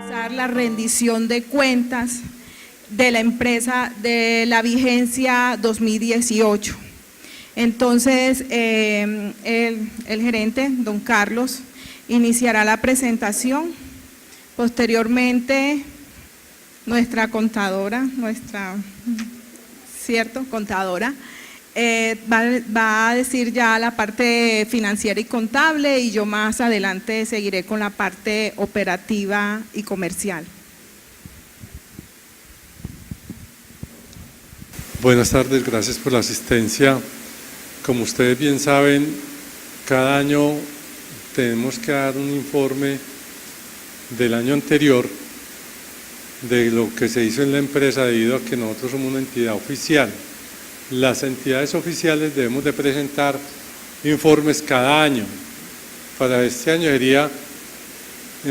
realizar la rendición de cuentas de la empresa de la vigencia 2018. Entonces, el gerente, don Carlos, iniciará la presentación. Posteriormente, nuestra contadora, contadora, va a decir ya la parte financiera y contable, y yo más adelante seguiré con la parte operativa y comercial. Buenas tardes, gracias por la asistencia. Como ustedes bien saben, cada año tenemos que dar un informe del año anterior de lo que se hizo en la empresa, debido a que nosotros somos una entidad oficial. Las entidades oficiales debemos de presentar informes cada año. Para este año sería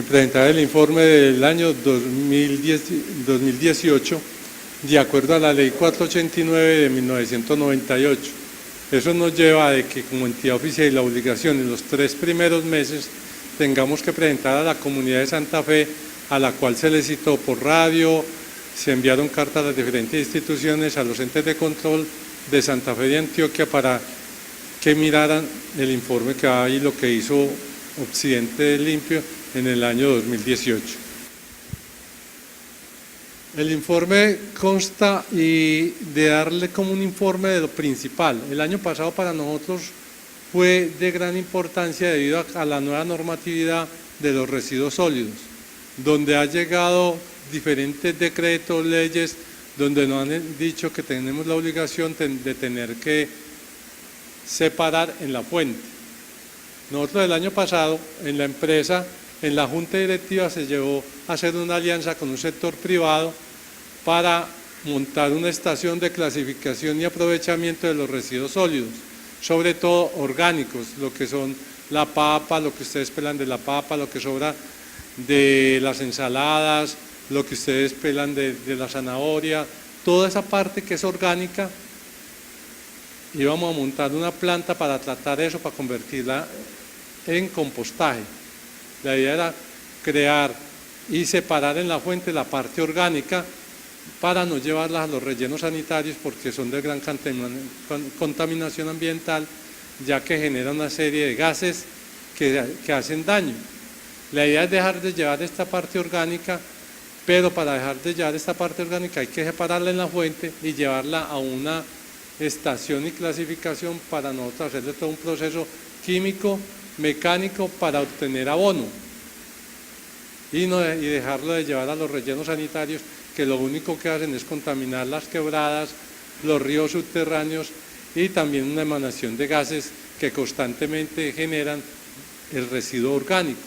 presentar el informe del año 2018 de acuerdo a la ley 489 de 1998. Eso nos lleva a que como entidad oficial y la obligación en los 3 primeros meses tengamos que presentar a la comunidad de Santa Fe, a la cual se le citó por radio, se enviaron cartas a las diferentes instituciones, a los entes de control de Santa Fe de Antioquia, para que miraran el informe que hay, lo que hizo Occidente Limpio en el año 2018. El informe consta de darle como un informe de lo principal. El año pasado para nosotros fue de gran importancia debido a la nueva normatividad de los residuos sólidos, donde ha llegado diferentes decretos, leyes, donde nos han dicho que tenemos la obligación de tener que separar en la fuente. Nosotros el año pasado en la empresa, en la junta directiva, se llevó a hacer una alianza con un sector privado para montar una estación de clasificación y aprovechamiento de los residuos sólidos, sobre todo orgánicos, lo que son la papa, lo que ustedes pelan de la papa, lo que sobra de las ensaladas, lo que ustedes pelan de la zanahoria, toda esa parte que es orgánica. Íbamos a montar una planta para tratar eso, para convertirla en compostaje. La idea era crear y separar en la fuente la parte orgánica para no llevarlas a los rellenos sanitarios, porque son de gran contaminación ambiental, ya que generan una serie de gases que hacen daño. La idea es dejar de llevar esta parte orgánica, pero para dejar de llevar esta parte orgánica hay que separarla en la fuente y llevarla a una estación y clasificación para nosotros hacerle todo un proceso químico, mecánico para obtener abono y dejarlo de llevar a los rellenos sanitarios, que lo único que hacen es contaminar las quebradas, los ríos subterráneos y también una emanación de gases que constantemente generan el residuo orgánico.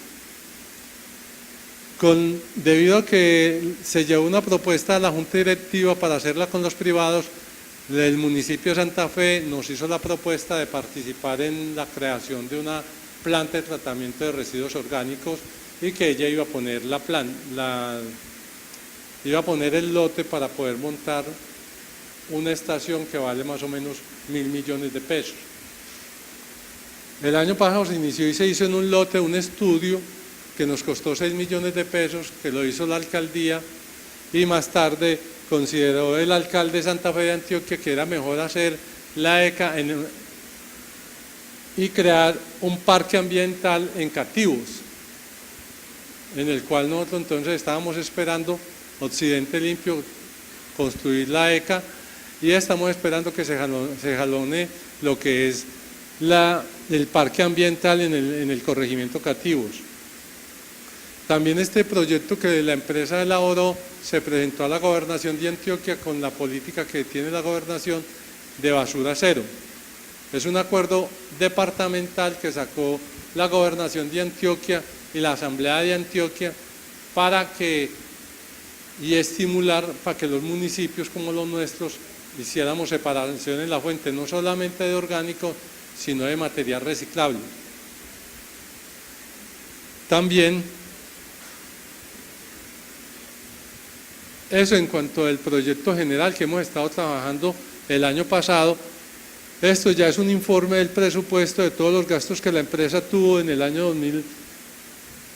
Debido a que se llevó una propuesta a la Junta Directiva para hacerla con los privados, el municipio de Santa Fe nos hizo la propuesta de participar en la creación de una planta de tratamiento de residuos orgánicos, y que ella iba a poner iba a poner el lote para poder montar una estación que vale más o menos 1.000 millones de pesos. El año pasado se inició y se hizo en un lote un estudio que nos costó 6 millones de pesos, que lo hizo la alcaldía, y más tarde consideró el alcalde de Santa Fe de Antioquia que era mejor hacer la ECA y crear un parque ambiental en Cativos, en el cual nosotros entonces estábamos esperando Occidente Limpio construir la ECA, y estamos esperando que se jalone lo que es el parque ambiental en el corregimiento Cativos. También este proyecto que la empresa elaboró se presentó a la gobernación de Antioquia con la política que tiene la gobernación de basura cero. Es un acuerdo departamental que sacó la gobernación de Antioquia y la Asamblea de Antioquia y estimular para que los municipios como los nuestros hiciéramos separación en la fuente, no solamente de orgánico, sino de material reciclable. También, eso en cuanto al proyecto general que hemos estado trabajando el año pasado. Esto ya es un informe del presupuesto de todos los gastos que la empresa tuvo en el año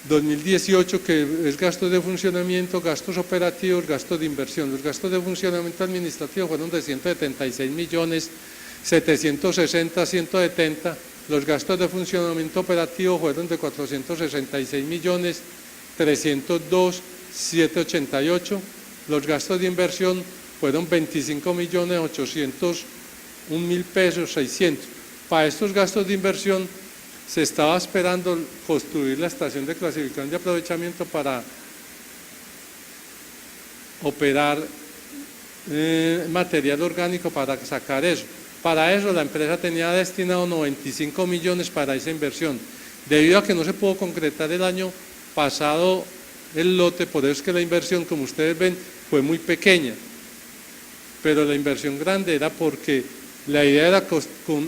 2018, que es gastos de funcionamiento, gastos operativos, gastos de inversión. Los gastos de funcionamiento administrativo fueron de 176.760.170. Los gastos de funcionamiento operativo fueron de 466.302.788. Los gastos de inversión fueron 25.801.000 pesos, 600. Para estos gastos de inversión se estaba esperando construir la estación de clasificación de aprovechamiento para operar material orgánico para sacar eso. Para eso la empresa tenía destinado 95 millones para esa inversión. Debido a que no se pudo concretar el año pasado el lote, por eso es que la inversión, como ustedes ven, fue muy pequeña. Pero la inversión grande era porque la idea era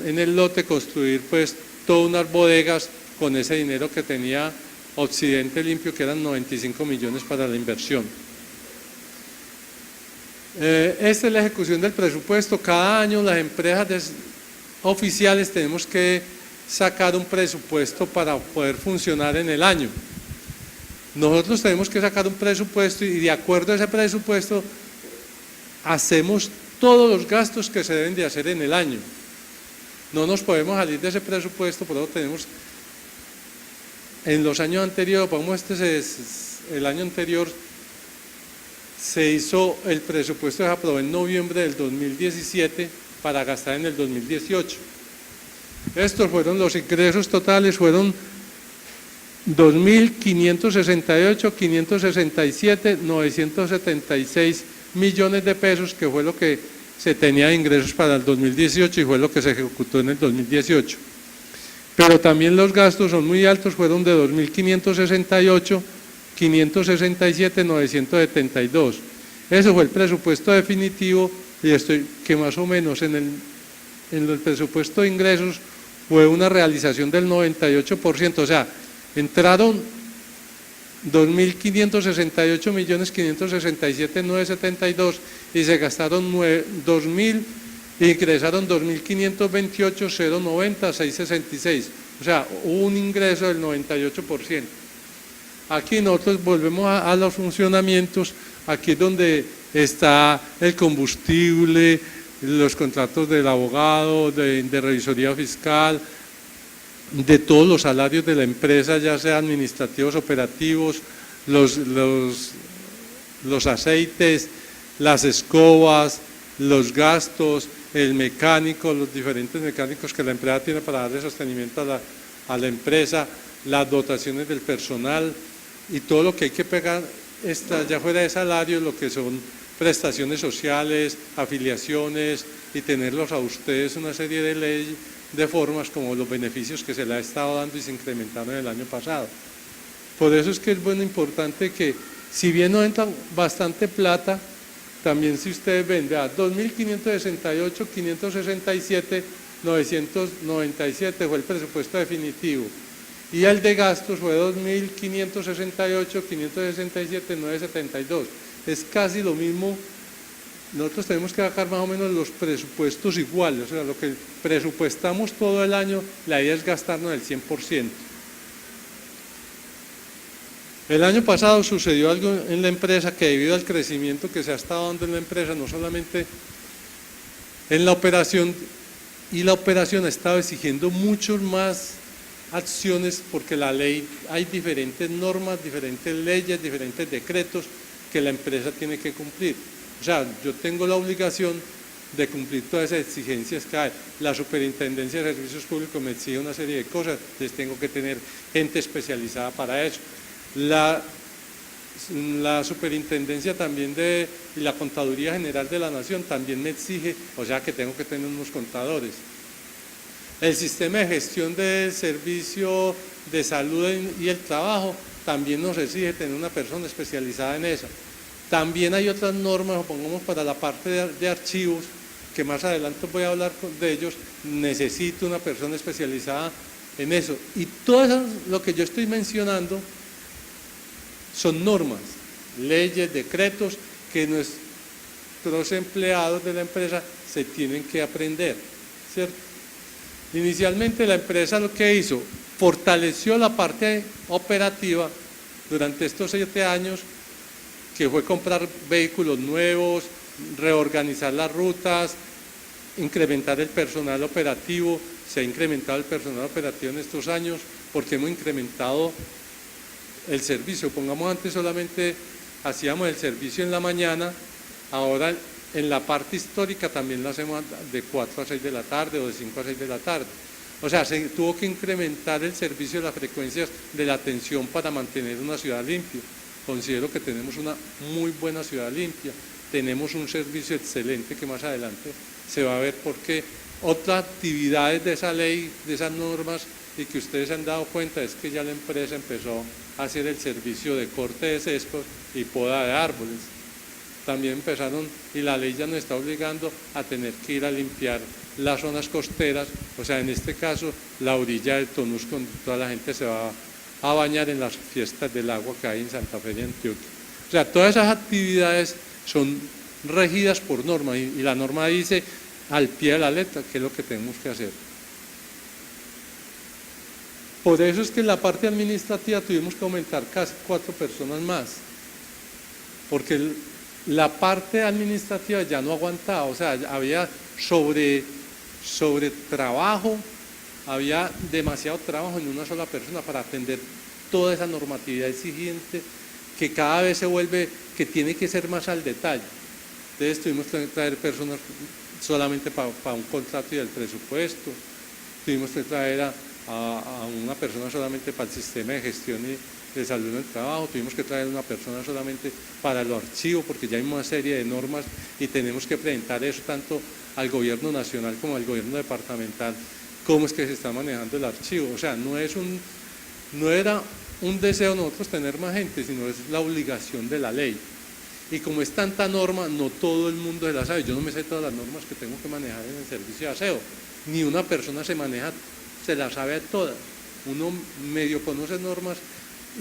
en el lote construir pues todas unas bodegas con ese dinero que tenía Occidente Limpio, que eran 95 millones para la inversión. Esta es la ejecución del presupuesto. Cada año las empresas oficiales tenemos que sacar un presupuesto para poder funcionar en el año. Nosotros tenemos que sacar un presupuesto y de acuerdo a ese presupuesto hacemos todos los gastos que se deben de hacer en el año. No nos podemos salir de ese presupuesto, por eso tenemos en los años anteriores, el año anterior se hizo el presupuesto, se aprobó en noviembre del 2017 para gastar en el 2018. Estos fueron los ingresos totales, fueron 2.568.567.976 millones de pesos, que fue lo que se tenía de ingresos para el 2018 y fue lo que se ejecutó en el 2018. Pero también los gastos son muy altos, fueron de 2.568.567.972. Eso fue el presupuesto definitivo y que más o menos en el presupuesto de ingresos fue una realización del 98%, o sea, entraron 2.568.567.972 y se gastaron ingresaron 2.528.090.666, o sea, hubo un ingreso del 98%. Aquí nosotros volvemos a los funcionamientos, aquí es donde está el combustible, los contratos del abogado, de revisoría fiscal, de todos los salarios de la empresa, ya sean administrativos, operativos, los aceites, las escobas, los gastos, el mecánico, los diferentes mecánicos que la empresa tiene para darle sostenimiento a la empresa, las dotaciones del personal y todo lo que hay que pegar ya fuera de salario, lo que son prestaciones sociales, afiliaciones y tenerlos a ustedes una serie de leyes, de formas como los beneficios que se le ha estado dando y se incrementaron el año pasado. Por eso es que es bueno, importante que, si bien no entra bastante plata, también si ustedes ven, vea, 2.568.567.997 fue el presupuesto definitivo y el de gastos fue 2.568.567.972. Es casi lo mismo. Nosotros tenemos que sacar más o menos los presupuestos iguales, o sea, lo que presupuestamos todo el año, la idea es gastarnos el 100%. El año pasado sucedió algo en la empresa que, debido al crecimiento que se ha estado dando en la empresa, no solamente en la operación, y la operación ha estado exigiendo muchas más acciones, porque la ley, hay diferentes normas, diferentes leyes, diferentes decretos que la empresa tiene que cumplir. O sea, yo tengo la obligación de cumplir todas esas exigencias que hay. La Superintendencia de Servicios Públicos me exige una serie de cosas, entonces tengo que tener gente especializada para eso. La Superintendencia también y la Contaduría General de la Nación también me exige, o sea que tengo que tener unos contadores. El sistema de gestión del servicio de salud y el trabajo también nos exige tener una persona especializada en eso. También hay otras normas, pongamos para la parte de archivos, que más adelante voy a hablar de ellos, necesito una persona especializada en eso. Y todo eso, lo que yo estoy mencionando, son normas, leyes, decretos que nuestros empleados de la empresa se tienen que aprender, ¿cierto? Inicialmente la empresa lo que hizo, fortaleció la parte operativa durante estos 7 años, que fue comprar vehículos nuevos, reorganizar las rutas, incrementar el personal operativo. Se ha incrementado el personal operativo en estos años porque hemos incrementado el servicio. Pongamos, antes solamente hacíamos el servicio en la mañana, ahora en la parte histórica también lo hacemos de 4 a 6 de la tarde o de 5 a 6 de la tarde. O sea, se tuvo que incrementar el servicio de las frecuencias de la atención para mantener una ciudad limpia. Considero que tenemos una muy buena ciudad limpia, tenemos un servicio excelente que más adelante se va a ver por qué. Otras actividades de esa ley, de esas normas, y que ustedes se han dado cuenta, es que ya la empresa empezó a hacer el servicio de corte de césped y poda de árboles. También empezaron, y la ley ya nos está obligando a tener que ir a limpiar las zonas costeras, o sea, en este caso, la orilla del Tonusco, donde toda la gente se va a bañar en las fiestas del agua que hay en Santa Fe y Antioquia. O sea, todas esas actividades son regidas por norma, y la norma dice al pie de la letra qué es lo que tenemos que hacer. Por eso es que en la parte administrativa tuvimos que aumentar casi 4 personas más, porque la parte administrativa ya no aguantaba, o sea, había sobre trabajo, había demasiado trabajo en una sola persona para atender toda esa normatividad exigente que cada vez se vuelve, que tiene que ser más al detalle. Entonces tuvimos que traer personas solamente para un contrato y el presupuesto, tuvimos que traer a una persona solamente para el sistema de gestión y de salud en el trabajo, tuvimos que traer una persona solamente para los archivos, porque ya hay una serie de normas y tenemos que presentar eso tanto al gobierno nacional como al gobierno departamental, cómo es que se está manejando el archivo. O sea, no era un deseo nosotros tener más gente, sino es la obligación de la ley. Y como es tanta norma, no todo el mundo se la sabe. Yo no me sé todas las normas que tengo que manejar en el servicio de aseo. Ni una persona se las sabe a todas. Uno medio conoce normas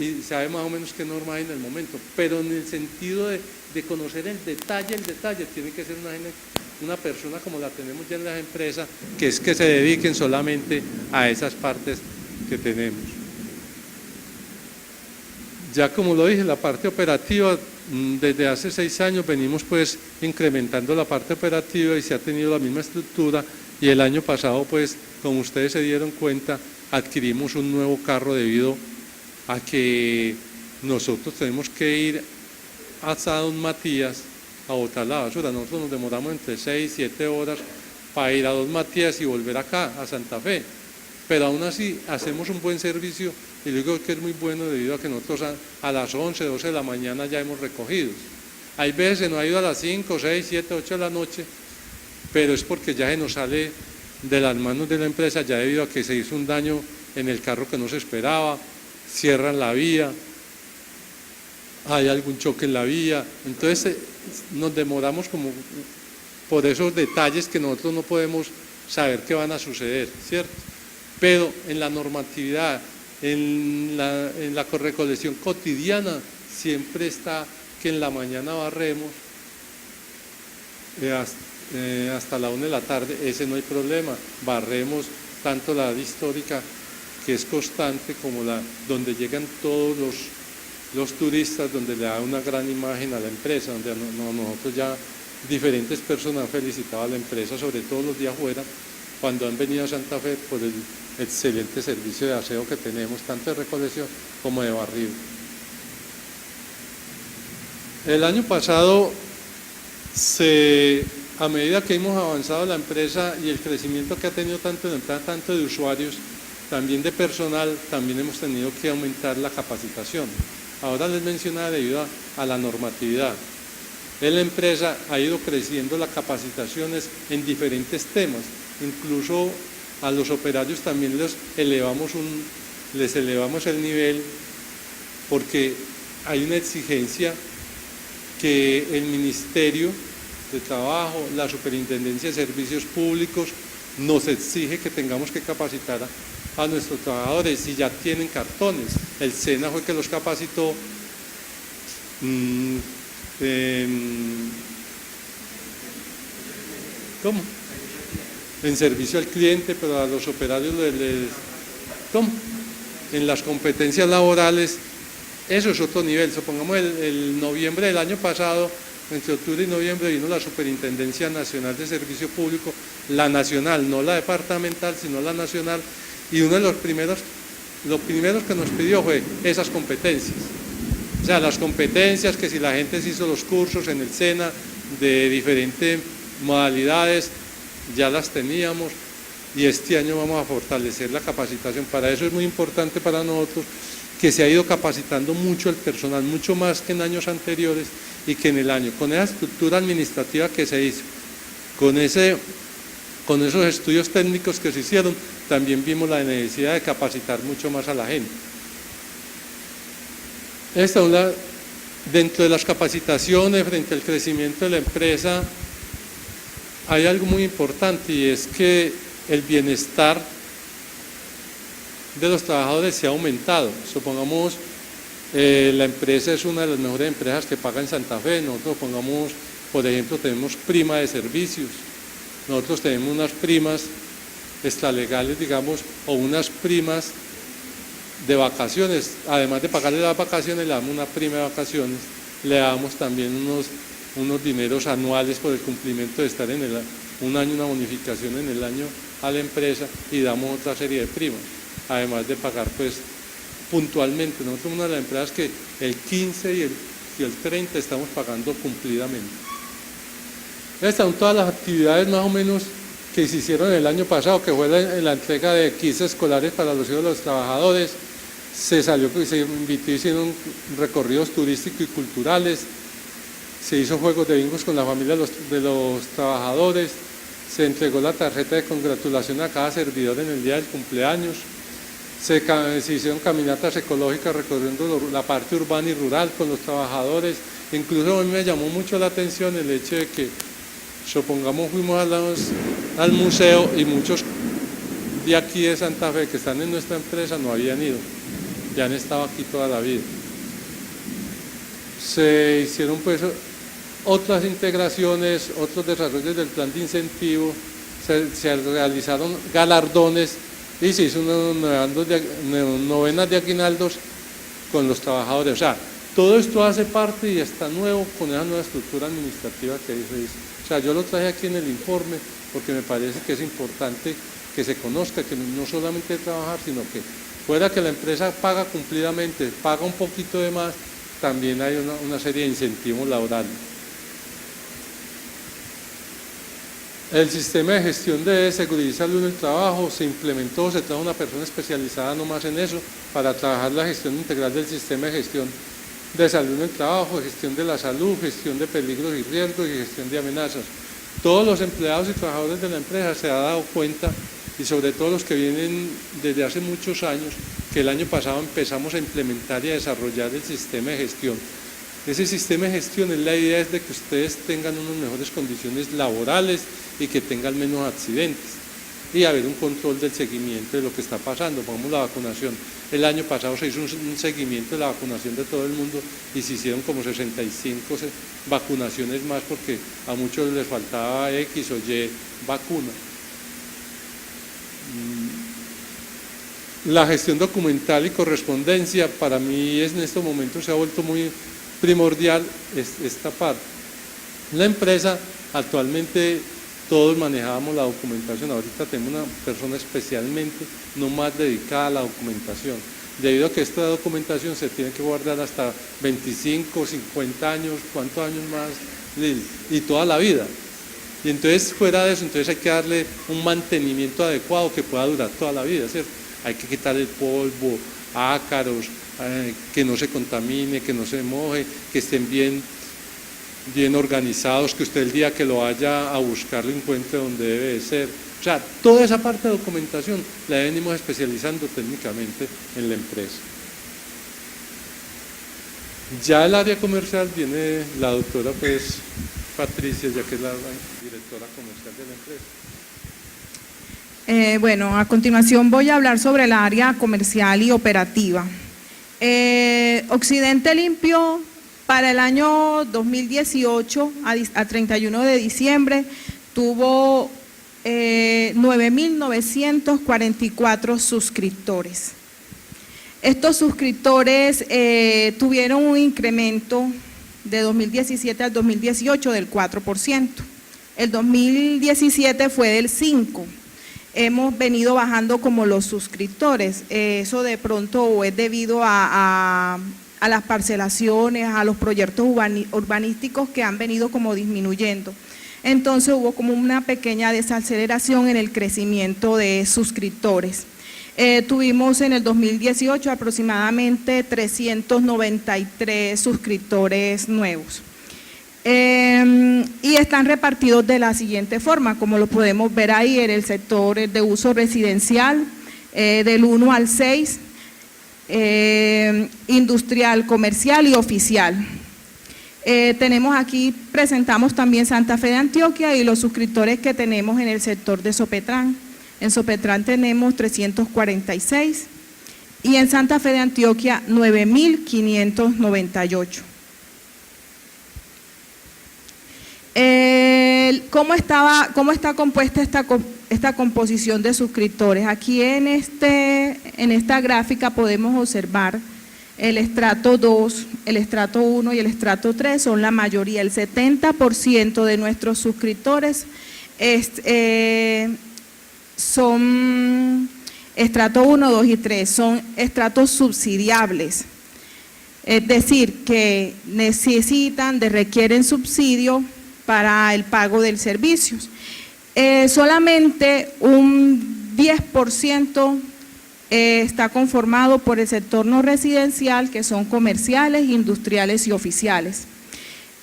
y sabe más o menos qué norma hay en el momento. Pero en el sentido de conocer el detalle, tiene que ser una persona como la tenemos ya en las empresas, que es que se dediquen solamente a esas partes que tenemos. Ya como lo dije, la parte operativa, desde hace 6 años venimos pues incrementando la parte operativa y se ha tenido la misma estructura, y el año pasado pues, como ustedes se dieron cuenta, adquirimos un nuevo carro debido a que nosotros tenemos que ir hasta Don Matías a botar la basura. Nosotros nos demoramos entre 6 y 7 horas para ir a Don Matías y volver acá, a Santa Fe. Pero aún así hacemos un buen servicio, y digo que es muy bueno debido a que nosotros a las 11, 12 de la mañana ya hemos recogido. Hay veces se nos ha ido a las 5, 6, 7, 8 de la noche, pero es porque ya se nos sale de las manos de la empresa, ya debido a que se hizo un daño en el carro que no se esperaba, cierran la vía, hay algún choque en la vía, entonces nos demoramos como por esos detalles que nosotros no podemos saber qué van a suceder, ¿cierto? Pero en la normatividad, en la recolección cotidiana, siempre está que en la mañana barremos hasta la 1 de la tarde, ese no hay problema, barremos tanto la histórica, que es constante, como donde llegan todos los turistas, donde le da una gran imagen a la empresa, donde nosotros ya diferentes personas han felicitado a la empresa, sobre todo los días afuera, cuando han venido a Santa Fe por el excelente servicio de aseo que tenemos, tanto de recolección como de barrido. El año pasado, a medida que hemos avanzado la empresa y el crecimiento que ha tenido tanto de entrada, tanto de usuarios, también de personal, también hemos tenido que aumentar la capacitación. Ahora les mencionaba debido a la normatividad. En la empresa ha ido creciendo las capacitaciones en diferentes temas, incluso a los operarios también les elevamos el nivel, porque hay una exigencia que el Ministerio de Trabajo, la Superintendencia de Servicios Públicos nos exige que tengamos que capacitar a nuestros trabajadores si ya tienen cartones. El SENA fue que los capacitó ¿cómo? En servicio al cliente, pero a los operarios ¿cómo? En las competencias laborales Eso es otro nivel. Supongamos el noviembre del año pasado, entre octubre y noviembre, vino la Superintendencia Nacional de Servicio Público, la nacional, no la departamental, sino la nacional, y uno de los primeros que nos pidió fue esas competencias. O sea, las competencias, que si la gente se hizo los cursos en el SENA de diferentes modalidades, ya las teníamos, y este año vamos a fortalecer la capacitación. Para eso es muy importante para nosotros que se ha ido capacitando mucho el personal, mucho más que en años anteriores, y que en el año, con esa estructura administrativa que se hizo, con esos estudios técnicos que se hicieron, también vimos la necesidad de capacitar mucho más a la gente. Dentro de las capacitaciones, frente al crecimiento de la empresa, hay algo muy importante, y es que el bienestar de los trabajadores se ha aumentado. Supongamos, la empresa es una de las mejores empresas que paga en Santa Fe. Nosotros, pongamos, por ejemplo, tenemos prima de servicios, nosotros tenemos unas primas extralegales, digamos, o unas primas de vacaciones. Además de pagarle las vacaciones, le damos una prima de vacaciones, le damos también unos dineros anuales por el cumplimiento de estar un año, una bonificación en el año a la empresa, y damos otra serie de primas, además de pagar pues puntualmente. Nosotros somos una de las empresas que el 15 y el 30 estamos pagando cumplidamente. Estas son todas las actividades más o menos que se hicieron el año pasado, que fue la entrega de kits escolares para los hijos de los trabajadores. Se invitó, hicieron recorridos turísticos y culturales, se hizo juegos de bingos con la familia de los trabajadores, se entregó la tarjeta de congratulación a cada servidor en el día del cumpleaños, se hicieron caminatas ecológicas recorriendo la parte urbana y rural con los trabajadores. Incluso a mí me llamó mucho la atención el hecho de que, supongamos, fuimos al museo, y muchos de aquí de Santa Fe que están en nuestra empresa no habían ido, ya han estado aquí toda la vida. Se hicieron pues otras integraciones, otros desarrollos del plan de incentivo, se realizaron galardones y se hizo novenas de aguinaldos con los trabajadores. O sea, todo esto hace parte y está nuevo con esa nueva estructura administrativa que se hizo. O sea, yo lo traje aquí en el informe porque me parece que es importante que se conozca que no solamente trabajar, sino que fuera que la empresa paga cumplidamente, paga un poquito de más, también hay una serie de incentivos laborales. El sistema de gestión de seguridad y salud en el trabajo se implementó, se trajo una persona especializada nomás en eso, para trabajar la gestión integral del sistema de gestión de salud en el trabajo, gestión de la salud, gestión de peligros y riesgos y gestión de amenazas. Todos los empleados y trabajadores de la empresa se han dado cuenta, y sobre todo los que vienen desde hace muchos años, que el año pasado empezamos a implementar y a desarrollar el sistema de gestión. Ese sistema de gestión, la idea es de que ustedes tengan unas mejores condiciones laborales y que tengan menos accidentes, y haber un control del seguimiento de lo que está pasando. Pongamos la vacunación. El año pasado se hizo un seguimiento de la vacunación de todo el mundo, y se hicieron como 65 vacunaciones más, porque a muchos les faltaba X o Y vacuna. La gestión documental y correspondencia, para mí en estos momentos se ha vuelto muy primordial esta parte. La empresa, actualmente todos manejábamos la documentación, ahorita tenemos una persona especialmente no más dedicada a la documentación, debido a que esta documentación se tiene que guardar hasta 25, 50 años, ¿cuántos años más? Y toda la vida. Y entonces, fuera de eso, entonces hay que darle un mantenimiento adecuado que pueda durar toda la vida, ¿cierto? Hay que quitar el polvo, ácaros, que no se contamine, que no se moje, que estén bien organizados, que usted el día que lo vaya a buscar lo encuentre donde debe de ser. O sea, toda esa parte de documentación la venimos especializando técnicamente en la empresa. Ya el área comercial viene la doctora pues Patricia, ya que es la directora comercial de la empresa. Bueno, a continuación voy a hablar sobre el área comercial y operativa. Occidente Limpio, para el año 2018, a 31 de diciembre, tuvo 9.944 suscriptores. Estos suscriptores tuvieron un incremento de 2017 al 2018 del 4%. El 2017 fue del 5%. Hemos venido bajando como los suscriptores. Eso de pronto es debido a las parcelaciones, a los proyectos urbanísticos que han venido como disminuyendo. Entonces hubo como una pequeña desaceleración en el crecimiento de suscriptores. Tuvimos en el 2018 aproximadamente 393 suscriptores nuevos. Y están repartidos de la siguiente forma, como lo podemos ver ahí en el sector de uso residencial, del 1 al 6, industrial, comercial y oficial. Tenemos aquí, presentamos también Santa Fe de Antioquia y los suscriptores que tenemos en el sector de Sopetrán. En Sopetrán tenemos 346 y en Santa Fe de Antioquia 9.598. ¿Cómo está compuesta esta composición de suscriptores? Aquí en esta gráfica podemos observar el estrato 2, el estrato 1 y el estrato 3 son la mayoría. El 70% de nuestros suscriptores son estrato 1, 2 y 3, son estratos subsidiables. Es decir, que requieren subsidio para el pago del servicio. Solamente un 10% está conformado por el sector no residencial, que son comerciales, industriales y oficiales.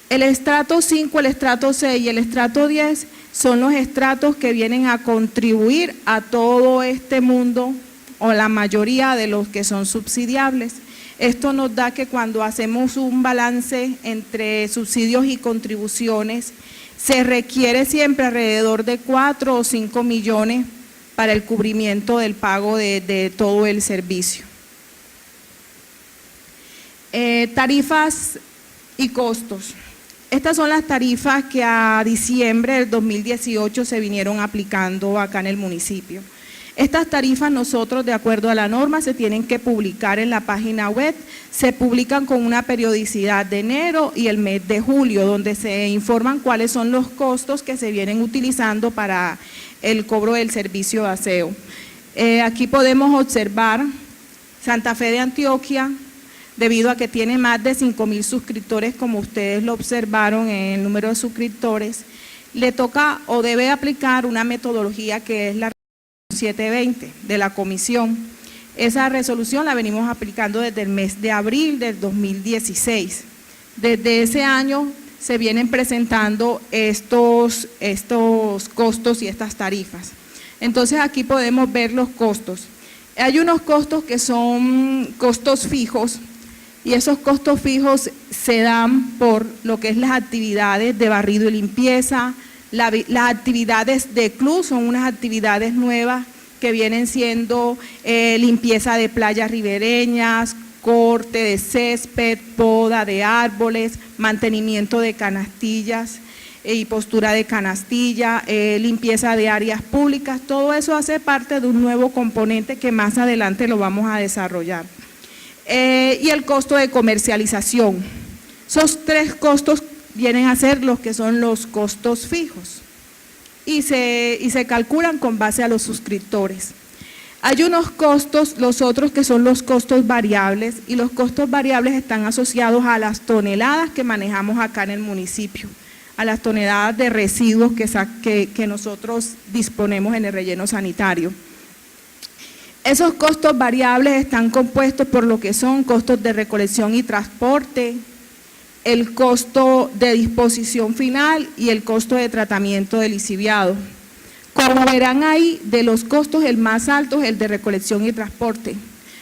El estrato 5, el estrato 6 y el estrato 10 son los estratos que vienen a contribuir a todo este mundo, o la mayoría de los que son subsidiables. Esto nos da que cuando hacemos un balance entre subsidios y contribuciones, se requiere siempre alrededor de 4 o 5 millones para el cubrimiento del pago de todo el servicio. Tarifas y costos. Estas son las tarifas que a diciembre del 2018 se vinieron aplicando acá en el municipio. Estas tarifas nosotros, de acuerdo a la norma, se tienen que publicar en la página web, se publican con una periodicidad de enero y el mes de julio, donde se informan cuáles son los costos que se vienen utilizando para el cobro del servicio de aseo. Aquí podemos observar Santa Fe de Antioquia, debido a que tiene más de 5.000 suscriptores, como ustedes lo observaron en el número de suscriptores, le toca o debe aplicar una metodología que es la 720 de la comisión. Esa resolución la venimos aplicando desde el mes de abril del 2016. Desde ese año se vienen presentando estos costos y estas tarifas. Entonces aquí podemos ver los costos. Hay unos costos que son costos fijos y esos costos fijos se dan por lo que es las actividades de barrido y limpieza. Las actividades de club son unas actividades nuevas que vienen siendo limpieza de playas ribereñas, corte de césped, poda de árboles, mantenimiento de canastillas y postura de canastilla, limpieza de áreas públicas. Todo eso hace parte de un nuevo componente que más adelante lo vamos a desarrollar. Y el costo de comercialización. Esos tres costos vienen a ser los que son los costos fijos y se calculan con base a los suscriptores. Hay unos costos, los otros que son los costos variables, y los costos variables están asociados a las toneladas que manejamos acá en el municipio, a las toneladas de residuos que nosotros disponemos en el relleno sanitario. Esos costos variables están compuestos por lo que son costos de recolección y transporte, el costo de disposición final y el costo de tratamiento del lixiviado. Como verán ahí, de los costos el más alto es el de recolección y transporte.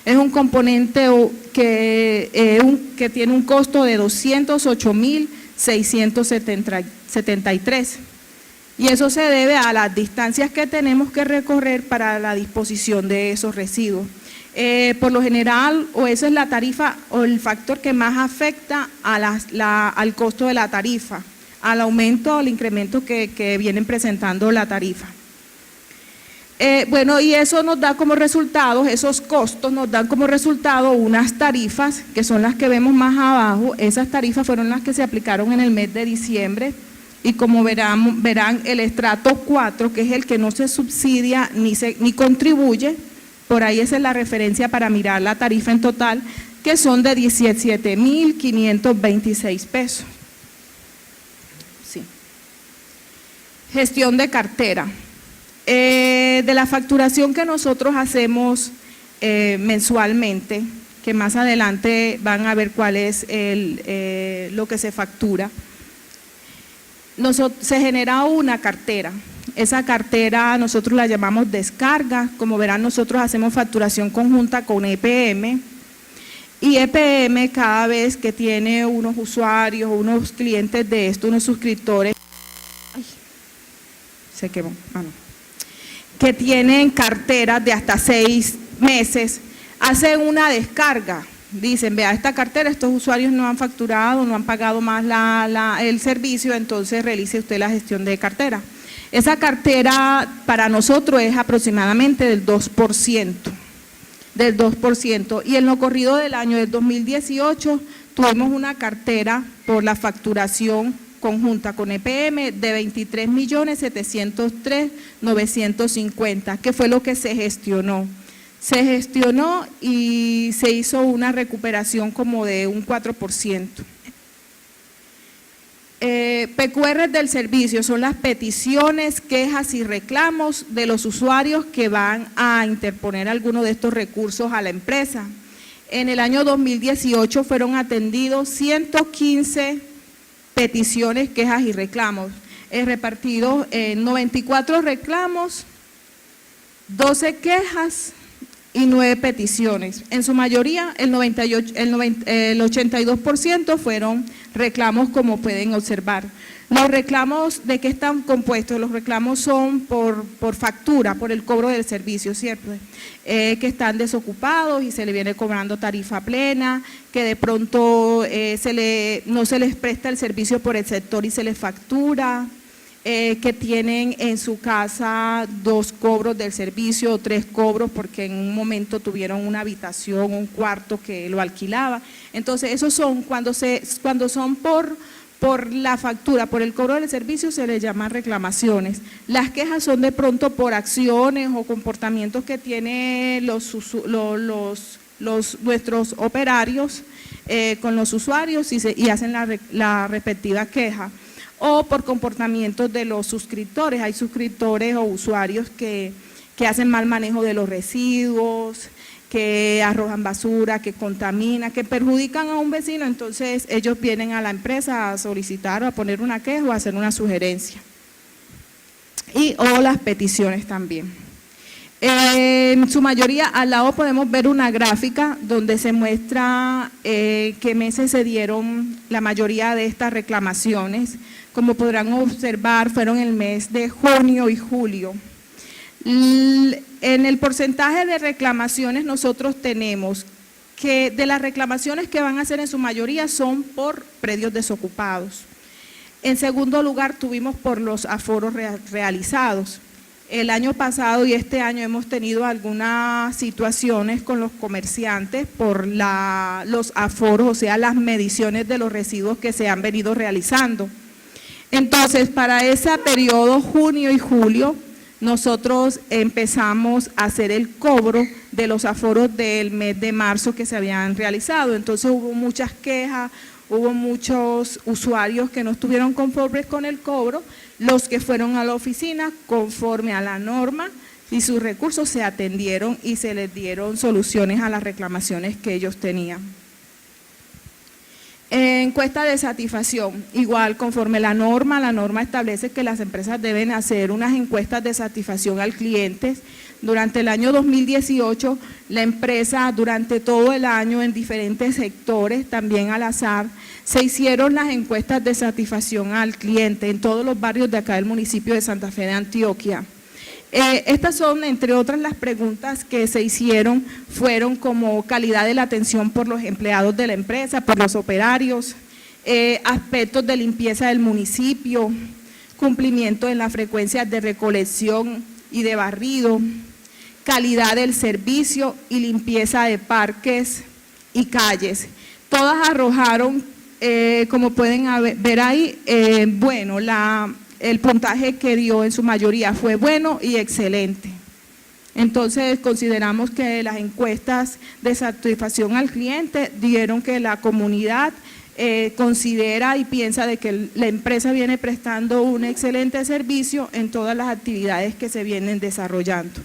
Es un componente que tiene un costo de 208.673 y eso se debe a las distancias que tenemos que recorrer para la disposición de esos residuos. Por lo general, o esa es la tarifa o el factor que más afecta al costo de la tarifa, al aumento o al incremento que vienen presentando la tarifa. Bueno, y eso nos da como resultado, esos costos nos dan como resultado unas tarifas, que son las que vemos más abajo. Esas tarifas fueron las que se aplicaron en el mes de diciembre, y como verán el estrato 4, que es el que no se subsidia ni contribuye, por ahí esa es la referencia para mirar la tarifa en total, que son de 17.526 pesos. Sí. Gestión de cartera. De la facturación que nosotros hacemos mensualmente, que más adelante van a ver cuál es lo que se factura, se genera una cartera. Esa cartera nosotros la llamamos descarga. Como verán, nosotros hacemos facturación conjunta con EPM, y EPM cada vez que tiene unos usuarios, unos clientes de esto, unos suscriptores, se quemó, que tienen carteras de hasta 6 meses, hacen una descarga. Dicen, vea, esta cartera, estos usuarios no han facturado, no han pagado más el servicio, entonces realice usted la gestión de cartera. Esa cartera para nosotros es aproximadamente del 2%, y en lo corrido del año del 2018 tuvimos una cartera por la facturación conjunta con EPM de 23.703.950, que fue lo que se gestionó. Se gestionó y se hizo una recuperación como de un 4%. PQR del servicio son las peticiones, quejas y reclamos de los usuarios que van a interponer alguno de estos recursos a la empresa. En el año 2018 fueron atendidos 115 peticiones, quejas y reclamos, repartidos en 94 reclamos, 12 quejas y 9 peticiones. En su mayoría, el 82% fueron reclamos, como pueden observar. Los reclamos, ¿de qué están compuestos? Los reclamos son por factura, por el cobro del servicio, ¿cierto? Que están desocupados y se le viene cobrando tarifa plena, que de pronto no se les presta el servicio por el sector y se les factura, que tienen en su casa 2 cobros del servicio o 3 cobros porque en un momento tuvieron una habitación, un cuarto que lo alquilaba. Entonces, esos son cuando son por la factura, por el cobro del servicio, se les llama reclamaciones. Las quejas son de pronto por acciones o comportamientos que tienen nuestros operarios con los usuarios y hacen la respectiva queja, o por comportamientos de los suscriptores. Hay suscriptores o usuarios que hacen mal manejo de los residuos, que arrojan basura, que contaminan, que perjudican a un vecino, entonces ellos vienen a la empresa a solicitar, a poner una queja o a hacer una sugerencia. O las peticiones también. En su mayoría, al lado podemos ver una gráfica donde se muestra qué meses se dieron la mayoría de estas reclamaciones. Como podrán observar, fueron el mes de junio y julio. En el porcentaje de reclamaciones nosotros tenemos que de las reclamaciones que van a hacer en su mayoría son por predios desocupados. En segundo lugar tuvimos por los aforos realizados. El año pasado y este año hemos tenido algunas situaciones con los comerciantes por los aforos, o sea, las mediciones de los residuos que se han venido realizando. Entonces, para ese periodo, junio y julio, nosotros empezamos a hacer el cobro de los aforos del mes de marzo que se habían realizado. Entonces hubo muchas quejas, hubo muchos usuarios que no estuvieron conformes con el cobro, los que fueron a la oficina conforme a la norma y sus recursos se atendieron y se les dieron soluciones a las reclamaciones que ellos tenían. Encuesta de satisfacción, igual conforme la norma establece que las empresas deben hacer unas encuestas de satisfacción al cliente. Durante el año 2018, la empresa durante todo el año en diferentes sectores, también al azar, se hicieron las encuestas de satisfacción al cliente en todos los barrios de acá del municipio de Santa Fe de Antioquia. Estas son, entre otras, las preguntas que se hicieron, fueron como calidad de la atención por los empleados de la empresa, por los operarios, aspectos de limpieza del municipio, cumplimiento en las frecuencias de recolección y de barrido, calidad del servicio y limpieza de parques y calles. Todas arrojaron, como pueden ver ahí, bueno, el puntaje que dio en su mayoría fue bueno y excelente. Entonces, consideramos que las encuestas de satisfacción al cliente dieron que la comunidad considera y piensa de que la empresa viene prestando un excelente servicio en todas las actividades que se vienen desarrollando.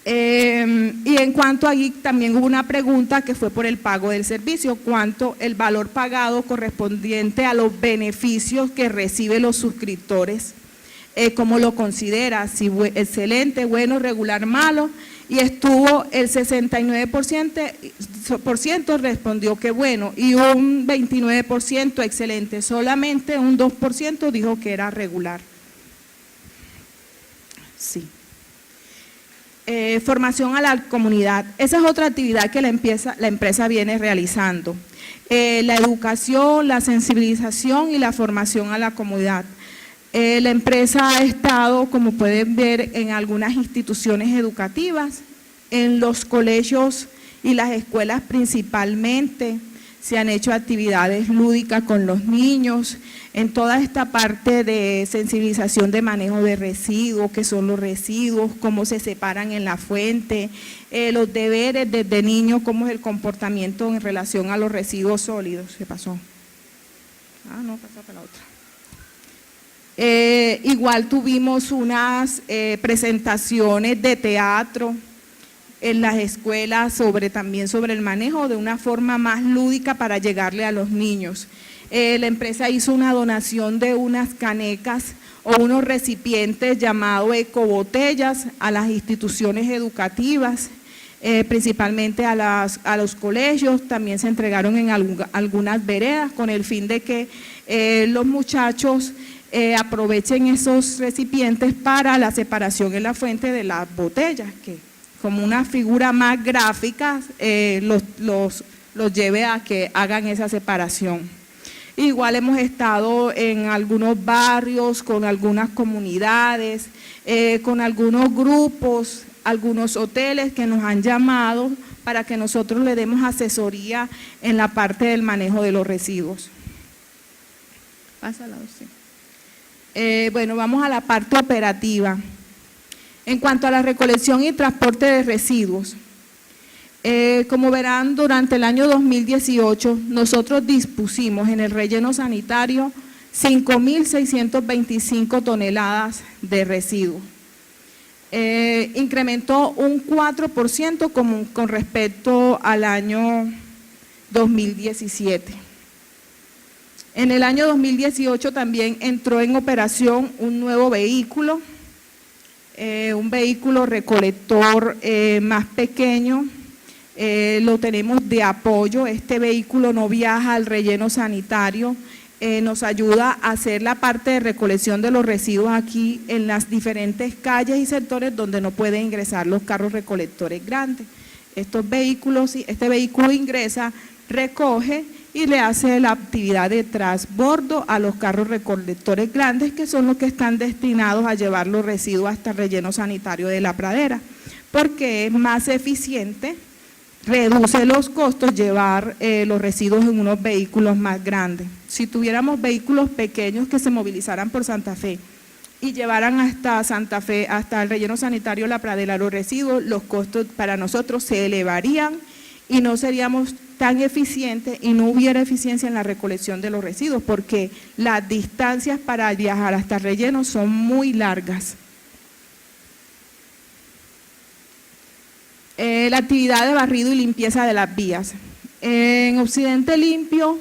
Y en cuanto allí también hubo una pregunta que fue por el pago del servicio, cuánto el valor pagado correspondiente a los beneficios que reciben los suscriptores, cómo lo considera, si excelente, bueno, regular, malo, y estuvo el 69% respondió que bueno y un 29% excelente, solamente un 2% dijo que era regular. Sí. Formación a la comunidad, esa es otra actividad que la empresa viene realizando. La educación, la sensibilización y la formación a la comunidad. La empresa ha estado, como pueden ver, en algunas instituciones educativas, en los colegios y las escuelas principalmente. Se han hecho actividades lúdicas con los niños, en toda esta parte de sensibilización de manejo de residuos, qué son los residuos, cómo se separan en la fuente, los deberes desde niños, cómo es el comportamiento en relación a los residuos sólidos. ¿Qué pasó? Ah, no, pasó para la otra. Igual tuvimos unas presentaciones de teatro en las escuelas también sobre el manejo de una forma más lúdica para llegarle a los niños. La empresa hizo una donación de unas canecas o unos recipientes llamados ecobotellas a las instituciones educativas, principalmente a los colegios. También se entregaron en algunas veredas con el fin de que los muchachos aprovechen esos recipientes para la separación en la fuente de las botellas, que como una figura más gráfica los lleve a que hagan esa separación. Igual hemos estado en algunos barrios, con algunas comunidades, con algunos grupos, algunos hoteles que nos han llamado para que nosotros le demos asesoría en la parte del manejo de los residuos. Pásala, sí. Bueno, vamos a la parte operativa. En cuanto a la recolección y transporte de residuos, como verán, durante el año 2018 nosotros dispusimos en el relleno sanitario 5.625 toneladas de residuos. Incrementó un 4% con respecto al año 2017. En el año 2018 también entró en operación un nuevo vehículo, un vehículo recolector más pequeño, lo tenemos de apoyo. Este vehículo no viaja al relleno sanitario, nos ayuda a hacer la parte de recolección de los residuos aquí en las diferentes calles y sectores donde no pueden ingresar los carros recolectores grandes. Este vehículo ingresa, recoge y le hace la actividad de transbordo a los carros recolectores grandes, que son los que están destinados a llevar los residuos hasta el relleno sanitario de La Pradera, porque es más eficiente, reduce los costos llevar los residuos en unos vehículos más grandes. Si tuviéramos vehículos pequeños que se movilizaran por Santa Fe y llevaran hasta Santa Fe, hasta el relleno sanitario La Pradera los residuos, los costos para nosotros se elevarían y no seríamos tan eficientes y no hubiera eficiencia en la recolección de los residuos, porque las distancias para viajar hasta el relleno son muy largas. La actividad de barrido y limpieza de las vías. En Occidente Limpio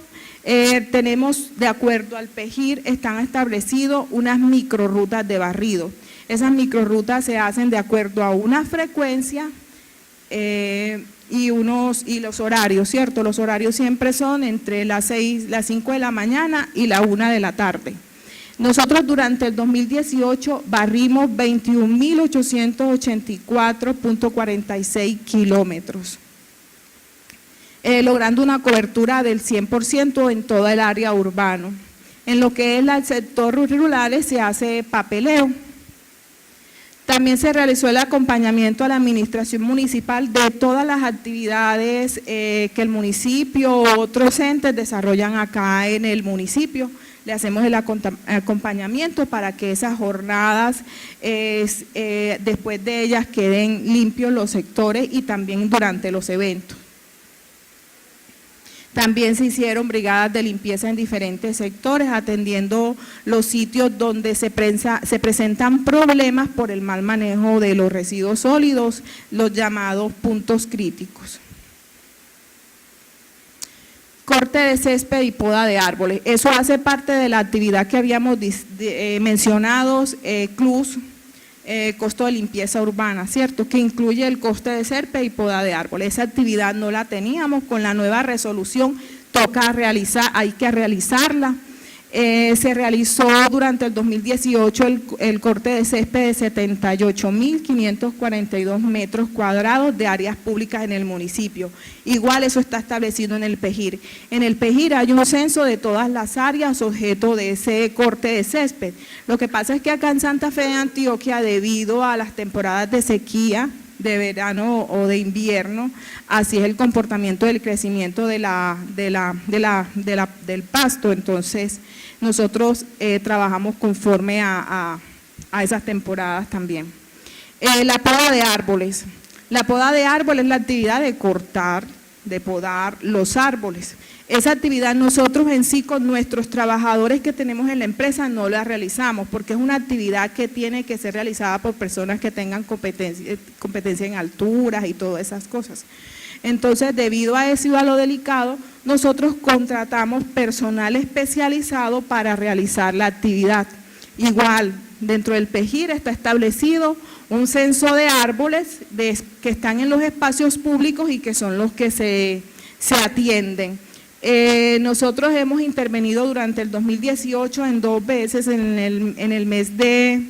tenemos, de acuerdo al PEGIR, están establecidas unas microrrutas de barrido. Esas microrrutas se hacen de acuerdo a una frecuencia y los horarios, ¿cierto? Los horarios siempre son entre las 5 de la mañana y la 1 de la tarde. Nosotros durante el 2018 barrimos 21.884.46 kilómetros, logrando una cobertura del 100% en toda el área urbano. En lo que es el sector rural se hace papeleo. También se realizó el acompañamiento a la administración municipal de todas las actividades que el municipio o otros entes desarrollan acá en el municipio. Le hacemos el acompañamiento para que esas jornadas, después de ellas, queden limpios los sectores y también durante los eventos. También se hicieron brigadas de limpieza en diferentes sectores, atendiendo los sitios donde se presentan problemas por el mal manejo de los residuos sólidos, los llamados puntos críticos. Corte de césped y poda de árboles. Eso hace parte de la actividad que habíamos mencionado, CLUS, costo de limpieza urbana, ¿cierto? Que incluye el coste de césped y poda de árboles. Esa actividad no la teníamos, con la nueva resolución hay que realizarla. Se realizó durante el 2018 el corte de césped de 78.542 metros cuadrados de áreas públicas en el municipio. Igual eso está establecido en el PEGIR. En el PEGIR hay un censo de todas las áreas objeto de ese corte de césped. Lo que pasa es que acá en Santa Fe de Antioquia, debido a las temporadas de sequía, de verano o de invierno, así es el comportamiento del crecimiento del pasto. Entonces, nosotros trabajamos conforme a esas temporadas también. La poda de árboles. La poda de árboles es la actividad de cortar, de podar los árboles. Esa actividad nosotros en sí con nuestros trabajadores que tenemos en la empresa no la realizamos, porque es una actividad que tiene que ser realizada por personas que tengan competencia en alturas y todas esas cosas. Entonces, debido a eso y a lo delicado, nosotros contratamos personal especializado para realizar la actividad. Igual, dentro del PEGIR está establecido un censo de árboles que están en los espacios públicos y que son los que se atienden. Nosotros hemos intervenido durante el 2018 en 2 veces, en el mes de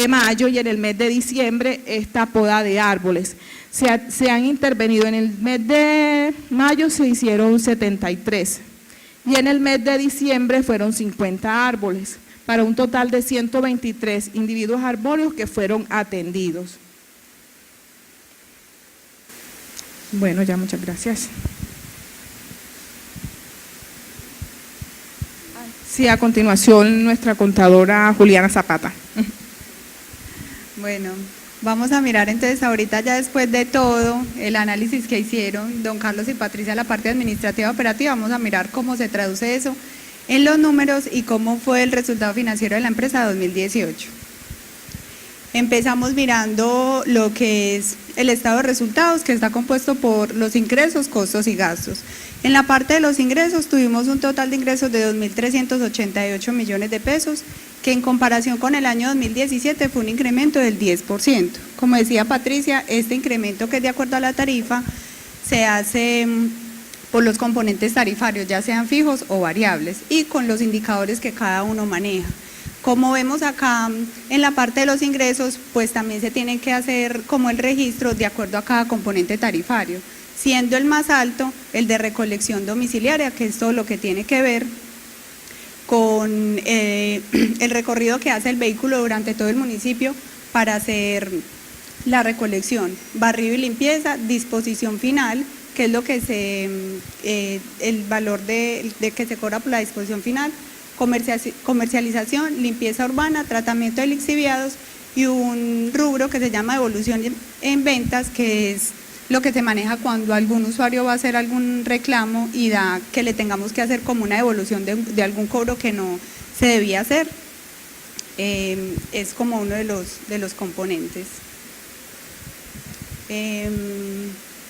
mayo y en el mes de diciembre, esta poda de árboles. Se han intervenido en el mes de mayo, se hicieron 73 y en el mes de diciembre fueron 50 árboles, para un total de 123 individuos arbóreos que fueron atendidos. Bueno, ya muchas gracias. Sí, a continuación nuestra contadora Juliana Zapata. Bueno, vamos a mirar entonces ahorita ya después de todo el análisis que hicieron don Carlos y Patricia, la parte administrativa operativa, vamos a mirar cómo se traduce eso en los números y cómo fue el resultado financiero de la empresa 2018. Empezamos mirando lo que es el estado de resultados, que está compuesto por los ingresos, costos y gastos. En la parte de los ingresos tuvimos un total de ingresos de 2.388 millones de pesos, que en comparación con el año 2017 fue un incremento del 10%. Como decía Patricia, este incremento, que es de acuerdo a la tarifa, se hace por los componentes tarifarios, ya sean fijos o variables, y con los indicadores que cada uno maneja. Como vemos acá en la parte de los ingresos, pues también se tiene que hacer como el registro de acuerdo a cada componente tarifario, siendo el más alto el de recolección domiciliaria, que es todo lo que tiene que ver con el recorrido que hace el vehículo durante todo el municipio para hacer la recolección, barrido y limpieza, disposición final, que es lo que el valor de que se cobra por la disposición final, comercialización, limpieza urbana, tratamiento de lixiviados y un rubro que se llama devolución en ventas, que es lo que se maneja cuando algún usuario va a hacer algún reclamo y da que le tengamos que hacer como una devolución de algún cobro que no se debía hacer. Es como uno de los componentes.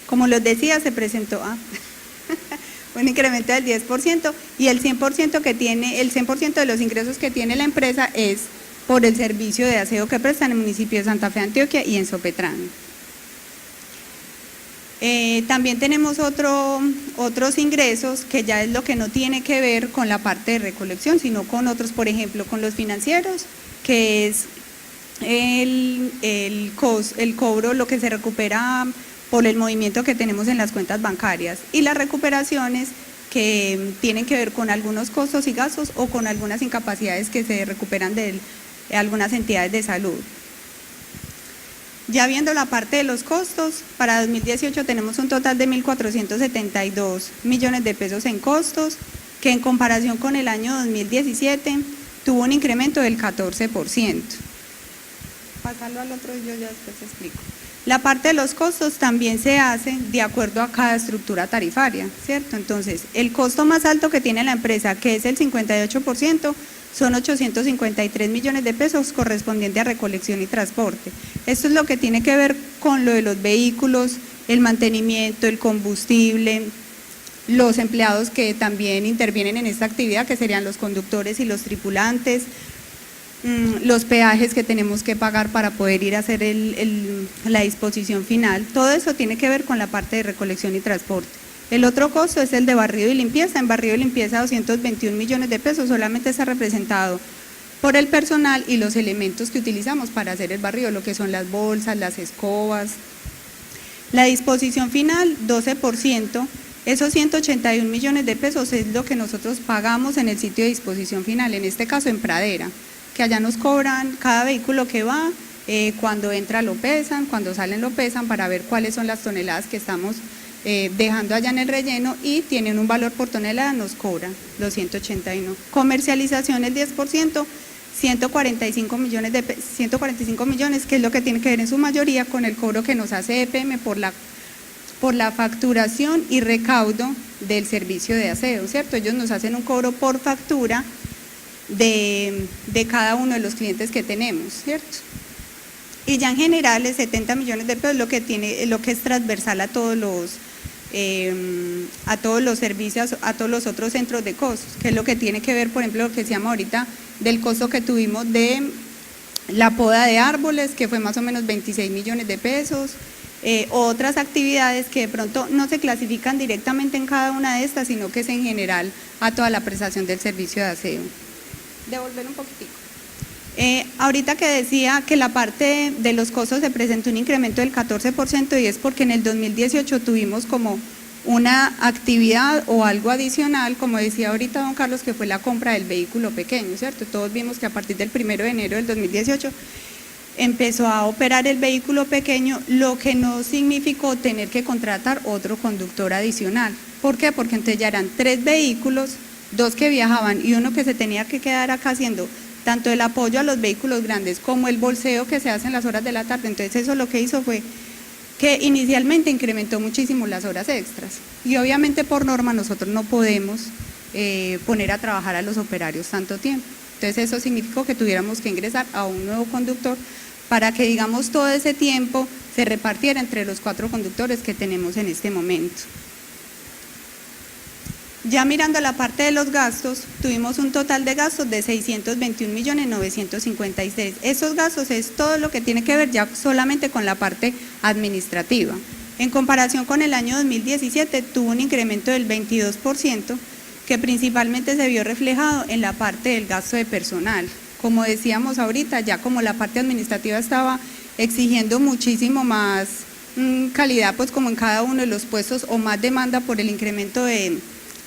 Como les decía, se presentó un incremento del 10% y el 100% que tiene, el 100% de los ingresos que tiene la empresa es por el servicio de aseo que presta en el municipio de Santa Fe, Antioquia y en Sopetrán. También tenemos otros ingresos que ya es lo que no tiene que ver con la parte de recolección, sino con otros, por ejemplo, con los financieros, que es el cobro, lo que se recupera por el movimiento que tenemos en las cuentas bancarias, y las recuperaciones que tienen que ver con algunos costos y gastos o con algunas incapacidades que se recuperan de algunas entidades de salud. Ya viendo la parte de los costos, para 2018 tenemos un total de 1.472 millones de pesos en costos, que en comparación con el año 2017 tuvo un incremento del 14%. Pasarlo al otro, yo ya después explico. La parte de los costos también se hace de acuerdo a cada estructura tarifaria, ¿cierto? Entonces, el costo más alto que tiene la empresa, que es el 58%, son 853 millones de pesos correspondiente a recolección y transporte. Esto es lo que tiene que ver con lo de los vehículos, el mantenimiento, el combustible, los empleados que también intervienen en esta actividad, que serían los conductores y los tripulantes, los peajes que tenemos que pagar para poder ir a hacer la disposición final. Todo eso tiene que ver con la parte de recolección y transporte. El otro costo es el de barrido y limpieza. En barrido y limpieza 221 millones de pesos solamente está representado por el personal y los elementos que utilizamos para hacer el barrido, lo que son las bolsas, las escobas. La disposición final, 12%, esos 181 millones de pesos es lo que nosotros pagamos en el sitio de disposición final, en este caso en Pradera, que allá nos cobran cada vehículo que va, cuando entra lo pesan, cuando salen lo pesan para ver cuáles son las toneladas que estamos dejando allá en el relleno y tienen un valor por tonelada, nos cobran los 181. Comercialización el 10%, 145 millones, que es lo que tiene que ver en su mayoría con el cobro que nos hace EPM por la facturación y recaudo del servicio de aseo, ¿cierto? Ellos nos hacen un cobro por factura de cada uno de los clientes que tenemos, ¿cierto? Y ya en general el 70 millones de pesos lo que es transversal a todos los servicios, a todos los otros centros de costos, que es lo que tiene que ver, por ejemplo, lo que decíamos ahorita del costo que tuvimos de la poda de árboles, que fue más o menos 26 millones de pesos, otras actividades que de pronto no se clasifican directamente en cada una de estas, sino que es en general a toda la prestación del servicio de aseo. Devolver un poquitico. Ahorita que decía que la parte de los costos se presentó un incremento del 14% y es porque en el 2018 tuvimos como una actividad o algo adicional, como decía ahorita don Carlos, que fue la compra del vehículo pequeño, ¿cierto? Todos vimos que a partir del 1 de enero del 2018 empezó a operar el vehículo pequeño, lo que no significó tener que contratar otro conductor adicional. ¿Por qué? Porque entonces ya eran 3 vehículos, 2 que viajaban y uno que se tenía que quedar acá haciendo tanto el apoyo a los vehículos grandes como el bolseo que se hace en las horas de la tarde. Entonces eso lo que hizo fue que inicialmente incrementó muchísimo las horas extras y obviamente por norma nosotros no podemos poner a trabajar a los operarios tanto tiempo. Entonces eso significó que tuviéramos que ingresar a un nuevo conductor para que, digamos, todo ese tiempo se repartiera entre los 4 conductores que tenemos en este momento. Ya mirando la parte de los gastos, tuvimos un total de gastos de 621.956.000. Esos gastos es todo lo que tiene que ver ya solamente con la parte administrativa. En comparación con el año 2017 tuvo un incremento del 22%, que principalmente se vio reflejado en la parte del gasto de personal. Como decíamos ahorita, ya como la parte administrativa estaba exigiendo muchísimo más calidad, pues como en cada uno de los puestos o más demanda por el incremento de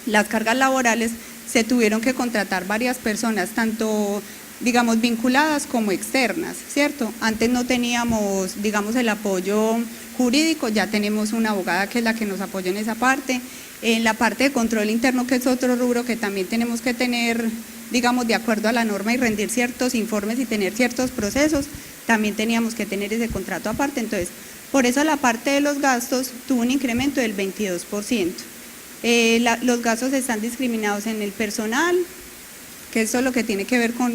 las cargas laborales, se tuvieron que contratar varias personas, tanto digamos vinculadas como externas, ¿cierto? Antes no teníamos, digamos, el apoyo jurídico, ya tenemos una abogada que es la que nos apoya en esa parte. En la parte de control interno, que es otro rubro que también tenemos que tener, digamos, de acuerdo a la norma y rendir ciertos informes y tener ciertos procesos, también teníamos que tener ese contrato aparte. Entonces, por eso la parte de los gastos tuvo un incremento del 22%. Los gastos están discriminados en el personal, que eso es lo que tiene que ver con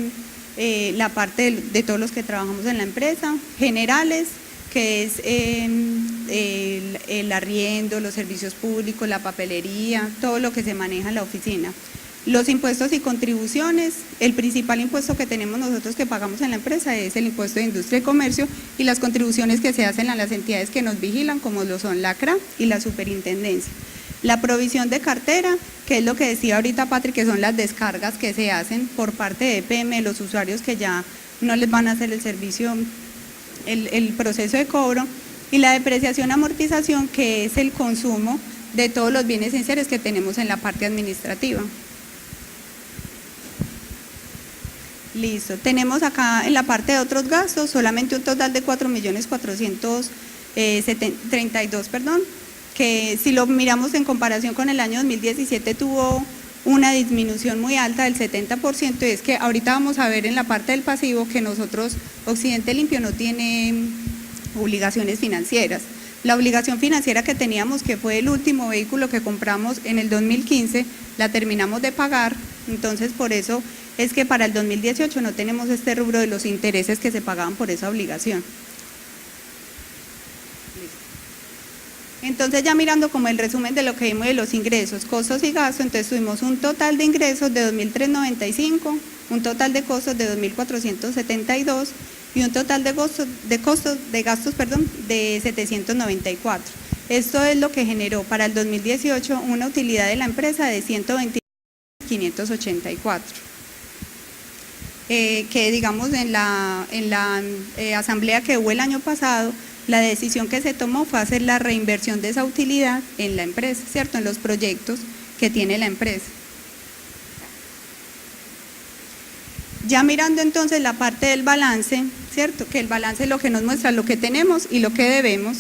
la parte de todos los que trabajamos en la empresa, generales, que es el arriendo, los servicios públicos, la papelería, todo lo que se maneja en la oficina. Los impuestos y contribuciones, el principal impuesto que tenemos nosotros que pagamos en la empresa es el impuesto de industria y comercio y las contribuciones que se hacen a las entidades que nos vigilan, como lo son la CRA y la superintendencia. La provisión de cartera, que es lo que decía ahorita Patrick, que son las descargas que se hacen por parte de EPM, los usuarios que ya no les van a hacer el servicio, el proceso de cobro, y la depreciación amortización, que es el consumo de todos los bienes esenciales que tenemos en la parte administrativa. Listo, tenemos acá en la parte de otros gastos solamente un total de 4.432.000, perdón, que si lo miramos en comparación con el año 2017 tuvo una disminución muy alta del 70%, y es que ahorita vamos a ver en la parte del pasivo que nosotros, Occidente Limpio, no tiene obligaciones financieras. La obligación financiera que teníamos, que fue el último vehículo que compramos en el 2015, la terminamos de pagar, entonces por eso es que para el 2018 no tenemos este rubro de los intereses que se pagaban por esa obligación. Entonces ya mirando como el resumen de lo que vimos de los ingresos, costos y gastos, entonces tuvimos un total de ingresos de 2.395, un total de costos de 2.472 y un total de gastos de 794. Esto es lo que generó para el 2018 una utilidad de la empresa de 120.584. Que digamos en la asamblea que hubo el año pasado, la decisión que se tomó fue hacer la reinversión de esa utilidad en la empresa, ¿cierto? En los proyectos que tiene la empresa. Ya mirando entonces la parte del balance, ¿cierto? Que el balance es lo que nos muestra lo que tenemos y lo que debemos.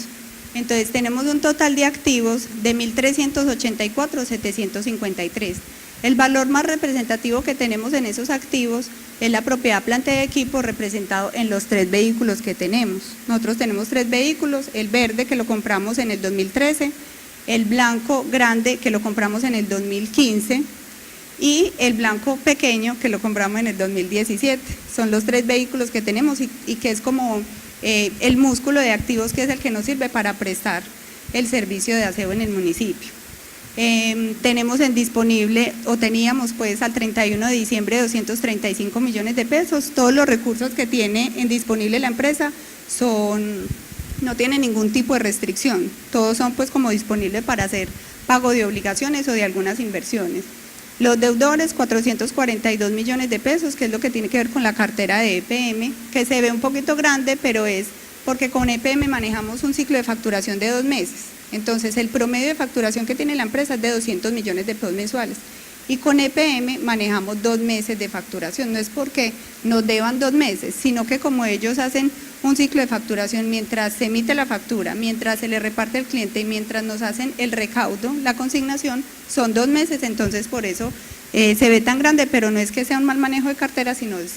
Entonces tenemos un total de activos de 1.384.753. El valor más representativo que tenemos en esos activos es la propiedad, planta y equipo representado en los 3 vehículos que tenemos. Nosotros tenemos 3 vehículos, el verde que lo compramos en el 2013, el blanco grande que lo compramos en el 2015 y el blanco pequeño que lo compramos en el 2017. Son los 3 vehículos que tenemos y que es como el músculo de activos que es el que nos sirve para prestar el servicio de aseo en el municipio. Tenemos en disponible, o teníamos pues al 31 de diciembre 235 millones de pesos. Todos los recursos que tiene en disponible la empresa no tienen ningún tipo de restricción, todos son pues como disponibles para hacer pago de obligaciones o de algunas inversiones. Los deudores, 442 millones de pesos, que es lo que tiene que ver con la cartera de EPM, que se ve un poquito grande, pero es porque con EPM manejamos un ciclo de facturación de 2 meses. Entonces, el promedio de facturación que tiene la empresa es de 200 millones de pesos mensuales. Y con EPM manejamos 2 meses de facturación. No es porque nos deban 2 meses, sino que como ellos hacen un ciclo de facturación mientras se emite la factura, mientras se le reparte al cliente y mientras nos hacen el recaudo, la consignación, son 2 meses. Entonces, por eso se ve tan grande, pero no es que sea un mal manejo de cartera, sino es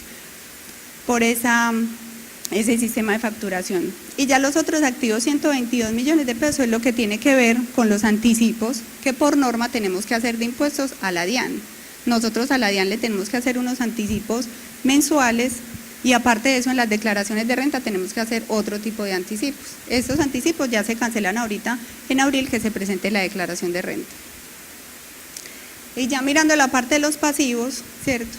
por ese sistema de facturación. Y ya los otros activos, 122 millones de pesos, es lo que tiene que ver con los anticipos que por norma tenemos que hacer de impuestos a la DIAN. Nosotros a la DIAN le tenemos que hacer unos anticipos mensuales y aparte de eso en las declaraciones de renta tenemos que hacer otro tipo de anticipos. Estos anticipos ya se cancelan ahorita en abril que se presente la declaración de renta. Y ya mirando la parte de los pasivos, ¿cierto?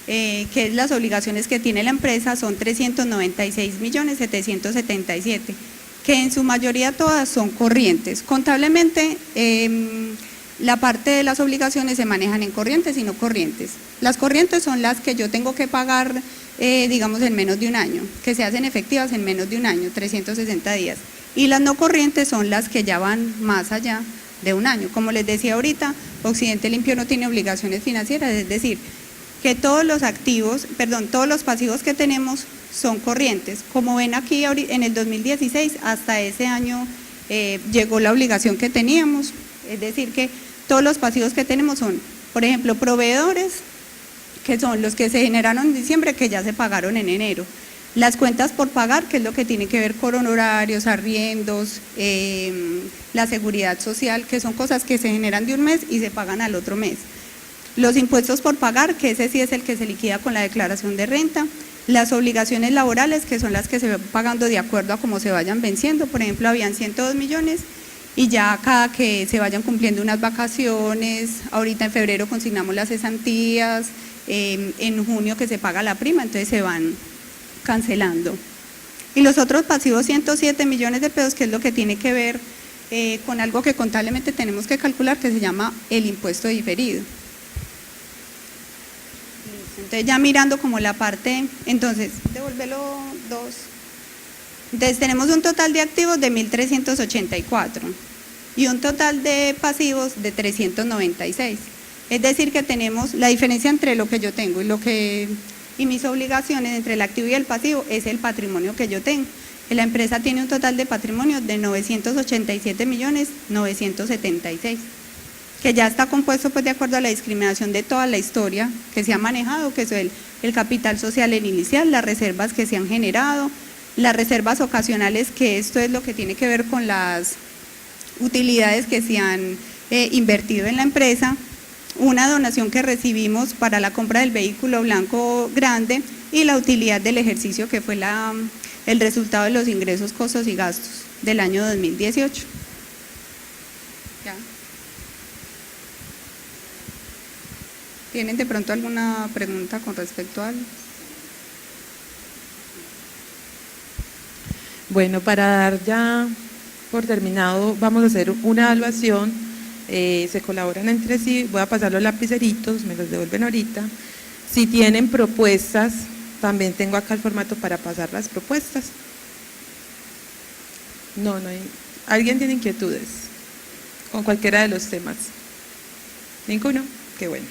Que es las obligaciones que tiene la empresa, son 396.777.000, que en su mayoría todas son corrientes. Contablemente, la parte de las obligaciones se manejan en corrientes y no corrientes. Las corrientes son las que yo tengo que pagar, digamos, en menos de un año, que se hacen efectivas en menos de un año, 360 días. Y las no corrientes son las que ya van más allá de un año. Como les decía ahorita, Occidente Limpio no tiene obligaciones financieras, es decir, que todos los pasivos que tenemos son corrientes. Como ven aquí en el 2016 hasta ese año llegó la obligación que teníamos, es decir que todos los pasivos que tenemos son, por ejemplo, proveedores, que son los que se generaron en diciembre, que ya se pagaron en enero. Las cuentas por pagar, que es lo que tiene que ver con honorarios, arriendos, la seguridad social, que son cosas que se generan de un mes y se pagan al otro mes. Los impuestos por pagar, que ese sí es el que se liquida con la declaración de renta. Las obligaciones laborales, que son las que se van pagando de acuerdo a cómo se vayan venciendo. Por ejemplo, habían 102 millones y ya cada que se vayan cumpliendo unas vacaciones, ahorita en febrero consignamos las cesantías, en junio que se paga la prima, entonces se van cancelando. Y los otros pasivos, 107 millones de pesos, que es lo que tiene que ver con algo que contablemente tenemos que calcular, que se llama el impuesto diferido. Entonces ya mirando como la parte, entonces, devuélvelo 2. Entonces tenemos un total de activos de 1.384 y un total de pasivos de 396. Es decir que tenemos la diferencia entre lo que yo tengo y lo que y mis obligaciones entre el activo y el pasivo es el patrimonio que yo tengo. La empresa tiene un total de patrimonio de 987.976.000, que ya está compuesto pues de acuerdo a la discriminación de toda la historia que se ha manejado, que es el capital social inicial, las reservas que se han generado, las reservas ocasionales, que esto es lo que tiene que ver con las utilidades que se han invertido en la empresa, una donación que recibimos para la compra del vehículo blanco grande y la utilidad del ejercicio que fue el resultado de los ingresos, costos y gastos del año 2018. ¿Ya? ¿Tienen de pronto alguna pregunta con respecto a algo? Bueno, para dar ya por terminado, vamos a hacer una evaluación, se colaboran entre sí, voy a pasar los lapiceritos, me los devuelven ahorita. Si tienen propuestas, también tengo acá el formato para pasar las propuestas. No hay. ¿Alguien tiene inquietudes con cualquiera de los temas? ¿Ninguno? Qué bueno.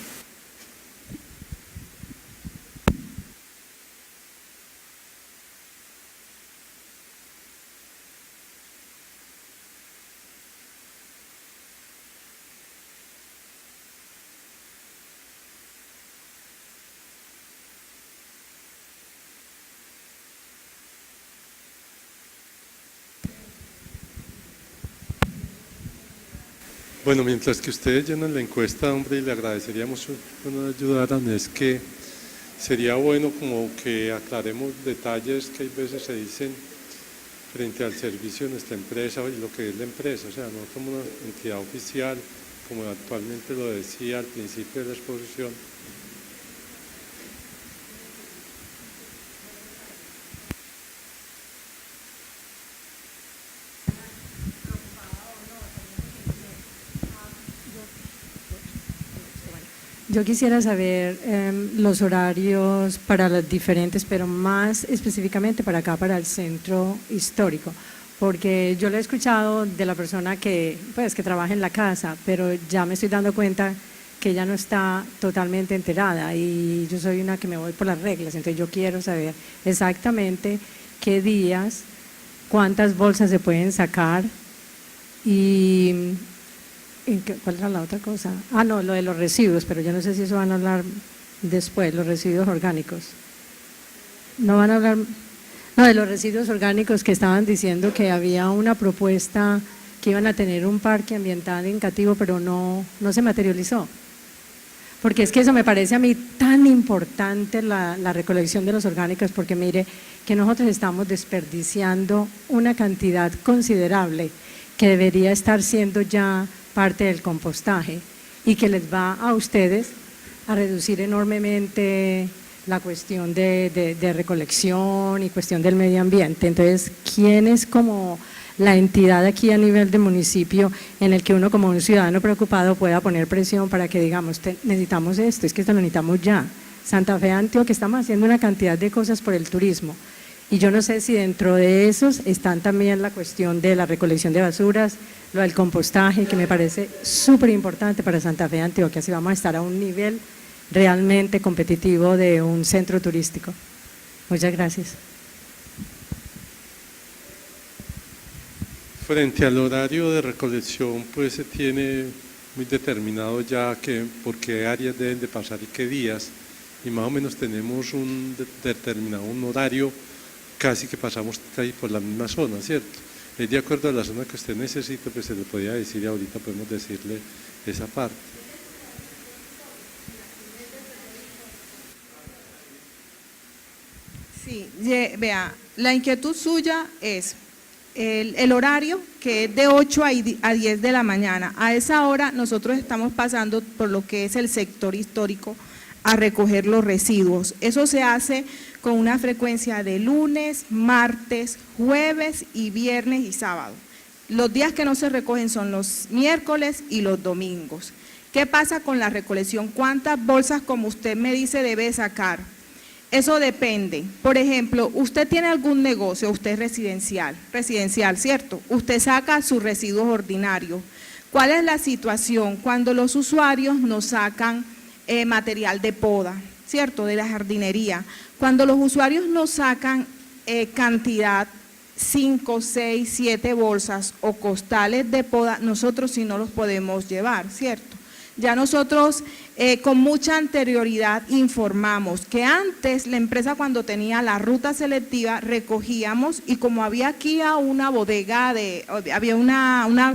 Bueno, mientras que ustedes llenan la encuesta, hombre, y le agradeceríamos que nos ayudaran, es que sería bueno como que aclaremos detalles que hay veces se dicen frente al servicio de nuestra empresa y lo que es la empresa. O sea, no somos una entidad oficial, como actualmente lo decía al principio de la exposición. Yo quisiera saber los horarios para los diferentes, pero más específicamente para acá, para el centro histórico, porque yo lo he escuchado de la persona que trabaja en la casa, pero ya me estoy dando cuenta que ella no está totalmente enterada y yo soy una que me voy por las reglas, entonces yo quiero saber exactamente qué días, cuántas bolsas se pueden sacar y… ¿Cuál era la otra cosa? Ah, no, lo de los residuos, pero yo no sé si eso van a hablar después, los residuos orgánicos. No van a hablar, no, de los residuos orgánicos que estaban diciendo que había una propuesta que iban a tener un parque ambiental en Cativo, pero no se materializó. Porque es que eso me parece a mí tan importante la recolección de los orgánicos, porque mire que nosotros estamos desperdiciando una cantidad considerable que debería estar siendo ya parte del compostaje y que les va a ustedes a reducir enormemente la cuestión de recolección y cuestión del medio ambiente. Entonces, ¿quién es como la entidad aquí a nivel de municipio en el que uno como un ciudadano preocupado pueda poner presión para que digamos, necesitamos esto, es que esto lo necesitamos ya? Santa Fe, Antioquia, estamos haciendo una cantidad de cosas por el turismo. Y yo no sé si dentro de esos están también la cuestión de la recolección de basuras, lo del compostaje, que me parece súper importante para Santa Fe, Antioquia, si vamos a estar a un nivel realmente competitivo de un centro turístico. Muchas gracias. Frente al horario de recolección, pues se tiene muy determinado ya por qué áreas deben de pasar y qué días, y más o menos tenemos determinado un horario, casi que pasamos casi por la misma zona, ¿cierto? Es de acuerdo a la zona que usted necesite, pues se le podía decir y ahorita podemos decirle esa parte. Sí, vea, la inquietud suya es el horario, que es de 8 a 10 de la mañana. A esa hora nosotros estamos pasando por lo que es el sector histórico a recoger los residuos. Eso se hace con una frecuencia de lunes, martes, jueves y viernes y sábado. Los días que no se recogen son los miércoles y los domingos. ¿Qué pasa con la recolección? ¿Cuántas bolsas, como usted me dice, debe sacar? Eso depende. Por ejemplo, usted tiene algún negocio, usted es residencial, ¿cierto? Usted saca sus residuos ordinarios. ¿Cuál es la situación cuando los usuarios nos sacan material de poda? ¿cierto?, de la jardinería. Cuando los usuarios nos sacan cantidad, 5, 6, 7 bolsas o costales de poda, nosotros sí no los podemos llevar, ¿cierto? Ya nosotros con mucha anterioridad informamos que antes la empresa cuando tenía la ruta selectiva recogíamos y como había aquí a una bodega, había una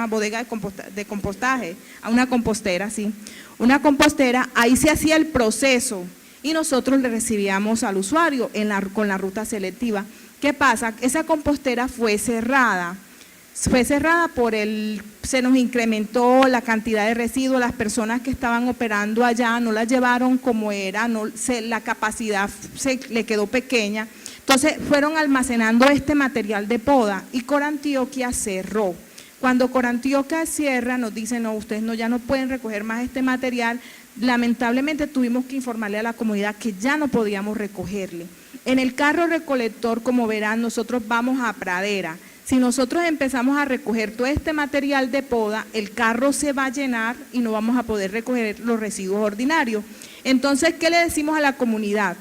bodega de compostaje, a una compostera, sí, una compostera, ahí se hacía el proceso y nosotros le recibíamos al usuario con la ruta selectiva. ¿Qué pasa? Esa compostera fue cerrada se nos incrementó la cantidad de residuos, las personas que estaban operando allá no las llevaron como era, la capacidad le quedó pequeña, entonces fueron almacenando este material de poda y Corantioquia cerró. Cuando Corantioquia cierra nos dicen, no, ustedes ya no pueden recoger más este material, lamentablemente tuvimos que informarle a la comunidad que ya no podíamos recogerle. En el carro recolector, como verán, nosotros vamos a pradera. Si nosotros empezamos a recoger todo este material de poda, el carro se va a llenar y no vamos a poder recoger los residuos ordinarios. Entonces, ¿qué le decimos a la comunidad?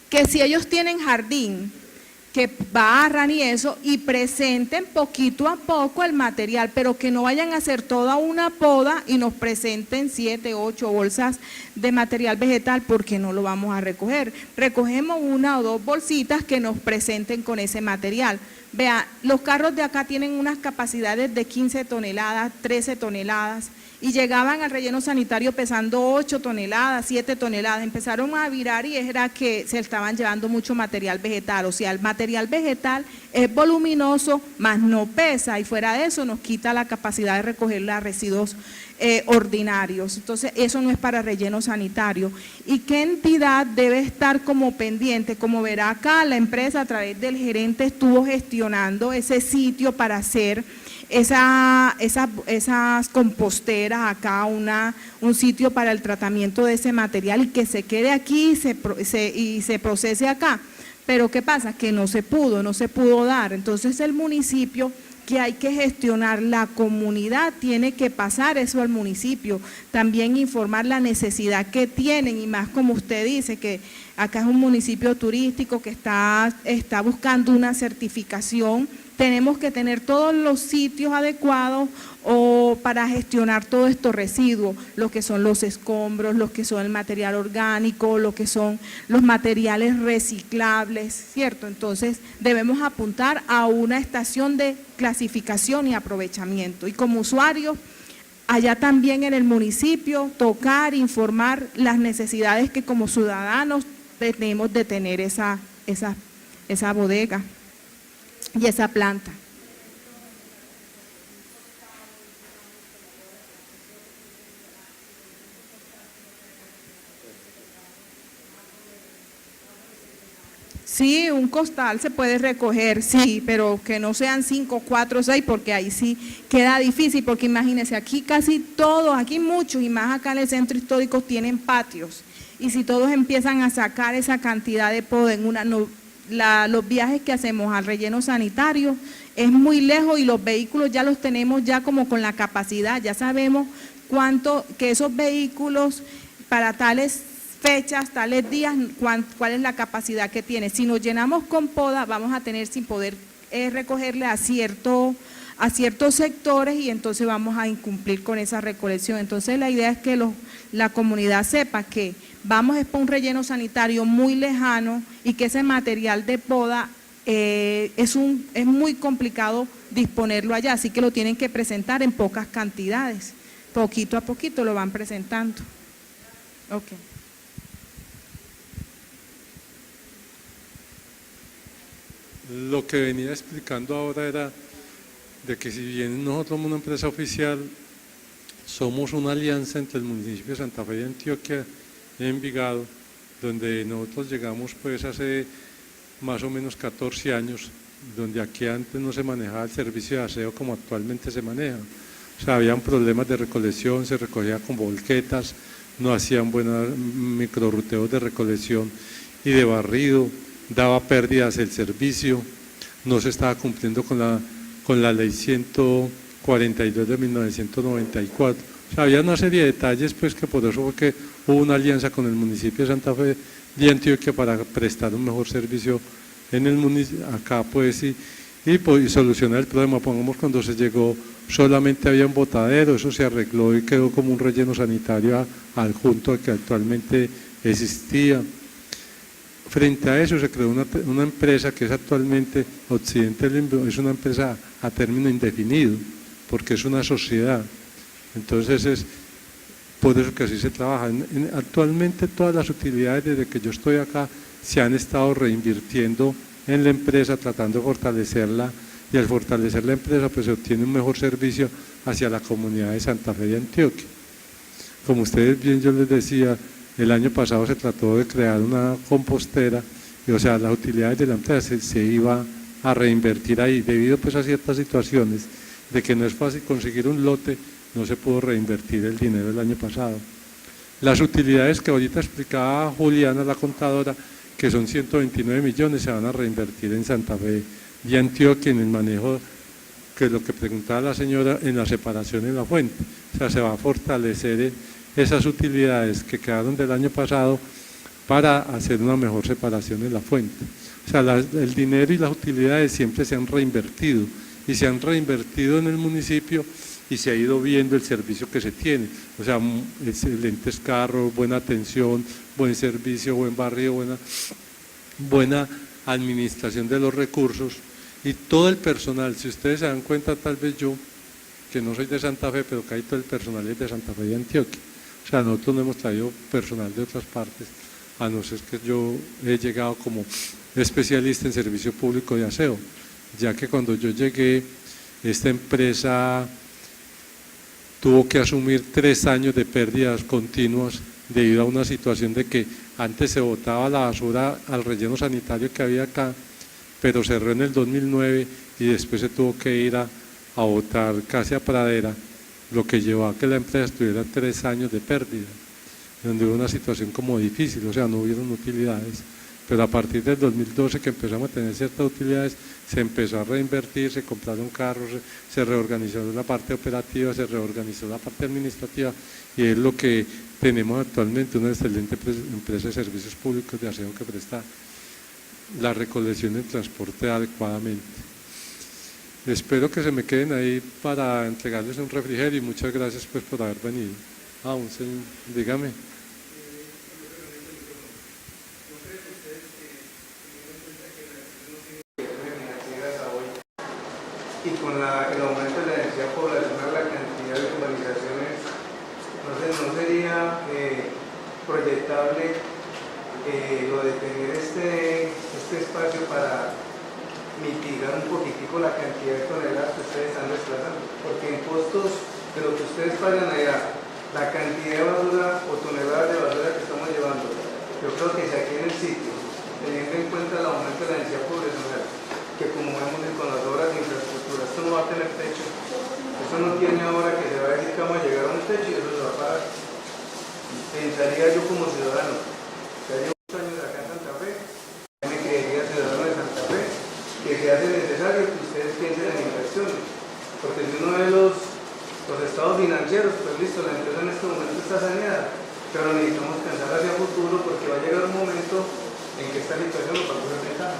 Que si ellos tienen jardín, que barran y eso, y presenten poquito a poco el material, pero que no vayan a hacer toda una poda y nos presenten 7, 8 bolsas de material vegetal porque no lo vamos a recoger. Recogemos 1 o 2 bolsitas que nos presenten con ese material. Vea, los carros de acá tienen unas capacidades de 15 toneladas, 13 toneladas y llegaban al relleno sanitario pesando 8 toneladas, 7 toneladas. Empezaron a virar y era que se estaban llevando mucho material vegetal. O sea, el material vegetal es voluminoso, más no pesa y fuera de eso nos quita la capacidad de recoger los residuos ordinarios. Entonces, eso no es para relleno sanitario. ¿Y qué entidad debe estar como pendiente? Como verá acá, la empresa a través del gerente estuvo gestionando ese sitio para hacer esas composteras acá, un sitio para el tratamiento de ese material y que se quede aquí y se procese acá. Pero ¿qué pasa? Que no se pudo dar. Entonces el municipio que hay que gestionar, la comunidad tiene que pasar eso al municipio, también informar la necesidad que tienen y más como usted dice que acá es un municipio turístico que está buscando una certificación, tenemos que tener todos los sitios adecuados para gestionar todos estos residuos, lo que son los escombros, lo que son el material orgánico, lo que son los materiales reciclables, ¿cierto? Entonces debemos apuntar a una estación de clasificación y aprovechamiento y como usuarios, allá también en el municipio, tocar, informar las necesidades que como ciudadanos tenemos de tener esa bodega y esa planta. Sí, un costal se puede recoger, sí, pero que no sean 5, 4, 6, porque ahí sí queda difícil, porque imagínense, aquí casi todos, aquí muchos, y más acá en el centro histórico tienen patios, y si todos empiezan a sacar esa cantidad de poda en los viajes que hacemos al relleno sanitario es muy lejos y los vehículos ya los tenemos ya como con la capacidad, ya sabemos que esos vehículos para tales fechas, tales días, cuál es la capacidad que tiene. Si nos llenamos con poda, vamos a tener sin poder recogerle a ciertos sectores y entonces vamos a incumplir con esa recolección. Entonces la idea es que la comunidad sepa que vamos a un relleno sanitario muy lejano y que ese material de poda es muy complicado disponerlo allá, así que lo tienen que presentar en pocas cantidades, poquito a poquito lo van presentando. Okay. Lo que venía explicando ahora era de que si bien nosotros somos una empresa oficial, somos una alianza entre el municipio de Santa Fe y Antioquia y Envigado, donde nosotros llegamos pues hace más o menos 14 años, donde aquí antes no se manejaba el servicio de aseo como actualmente se maneja. O sea, habían problemas de recolección, se recogía con volquetas, no hacían buenos microruteos de recolección y de barrido, daba pérdidas el servicio, no se estaba cumpliendo con la ley 142 de 1994, O sea, había una serie de detalles, pues que por eso fue que hubo una alianza con el municipio de Santa Fe de Antioquia para prestar un mejor servicio en el municipio, acá pues, y solucionar el problema. Pongamos, cuando se llegó solamente había un botadero, eso se arregló y quedó como un relleno sanitario adjunto al que actualmente existía. Frente a eso se creó una empresa que es actualmente Occidente Limpio, es una empresa a término indefinido, porque es una sociedad. Entonces es por eso que así se trabaja. Actualmente todas las utilidades desde que yo estoy acá se han estado reinvirtiendo en la empresa, tratando de fortalecerla, y al fortalecer la empresa pues se obtiene un mejor servicio hacia la comunidad de Santa Fe de Antioquia. Como ustedes bien yo les decía, el año pasado se trató de crear una compostera, y, o sea, las utilidades de la empresa se iba a reinvertir ahí, debido pues a ciertas situaciones de que no es fácil conseguir un lote, no se pudo reinvertir el dinero del año pasado. Las utilidades que ahorita explicaba Juliana, la contadora, que son 129 millones, se van a reinvertir en Santa Fe y Antioquia en el manejo, que es lo que preguntaba la señora, en la separación en la fuente. O sea, se va a fortalecer esas utilidades que quedaron del año pasado para hacer una mejor separación en la fuente. O sea, el dinero y las utilidades siempre se han reinvertido, y se han reinvertido en el municipio, y se ha ido viendo el servicio que se tiene. O sea, excelentes carros, buena atención, buen servicio, buen barrio, buena administración de los recursos, y todo el personal. Si ustedes se dan cuenta, tal vez yo, que no soy de Santa Fe, pero que ahí todo el personal es de Santa Fe y Antioquia. O sea, nosotros no hemos traído personal de otras partes, a no ser que yo he llegado como especialista en servicio público de aseo, ya que cuando yo llegué, esta empresa tuvo que asumir 3 años de pérdidas continuas debido a una situación de que antes se botaba la basura al relleno sanitario que había acá, pero cerró en el 2009 y después se tuvo que ir a botar casi a pradera, lo que llevó a que la empresa tuviera 3 años de pérdida, donde hubo una situación como difícil, o sea, no hubieron utilidades. Pero a partir del 2012, que empezamos a tener ciertas utilidades, se empezó a reinvertir, se compraron carros, se reorganizó la parte operativa, se reorganizó la parte administrativa, y es lo que tenemos actualmente, una excelente empresa de servicios públicos de aseo que presta la recolección y el transporte adecuadamente. Espero que se me queden ahí para entregarles un refrigerio, y muchas gracias pues por haber venido. Dígame. Y con el aumento de la densidad poblacional, la cantidad de urbanizaciones, no sería proyectable lo de tener este espacio para mitigar un poquitico la cantidad de toneladas que ustedes están desplazando, porque en costos de lo que ustedes pagan allá, la cantidad de basura o toneladas de basura que estamos llevando, yo creo que si aquí en el sitio, teniendo en cuenta el aumento de la densidad poblacional, que como vemos con las obras de infraestructura, esto no va a tener techo, eso no tiene ahora que se va a decir que vamos a llegar a un techo y eso se va a pagar. Pensaría yo como ciudadano, ya llevo muchos años acá en Santa Fe, me creería ciudadano de Santa Fe, que se hace necesario que ustedes piensen en inversiones, porque si uno ve los estados financieros, pues listo, la empresa en este momento está saneada, pero necesitamos pensar hacia futuro, porque va a llegar un momento en que esta situación nos va a poner ventaja.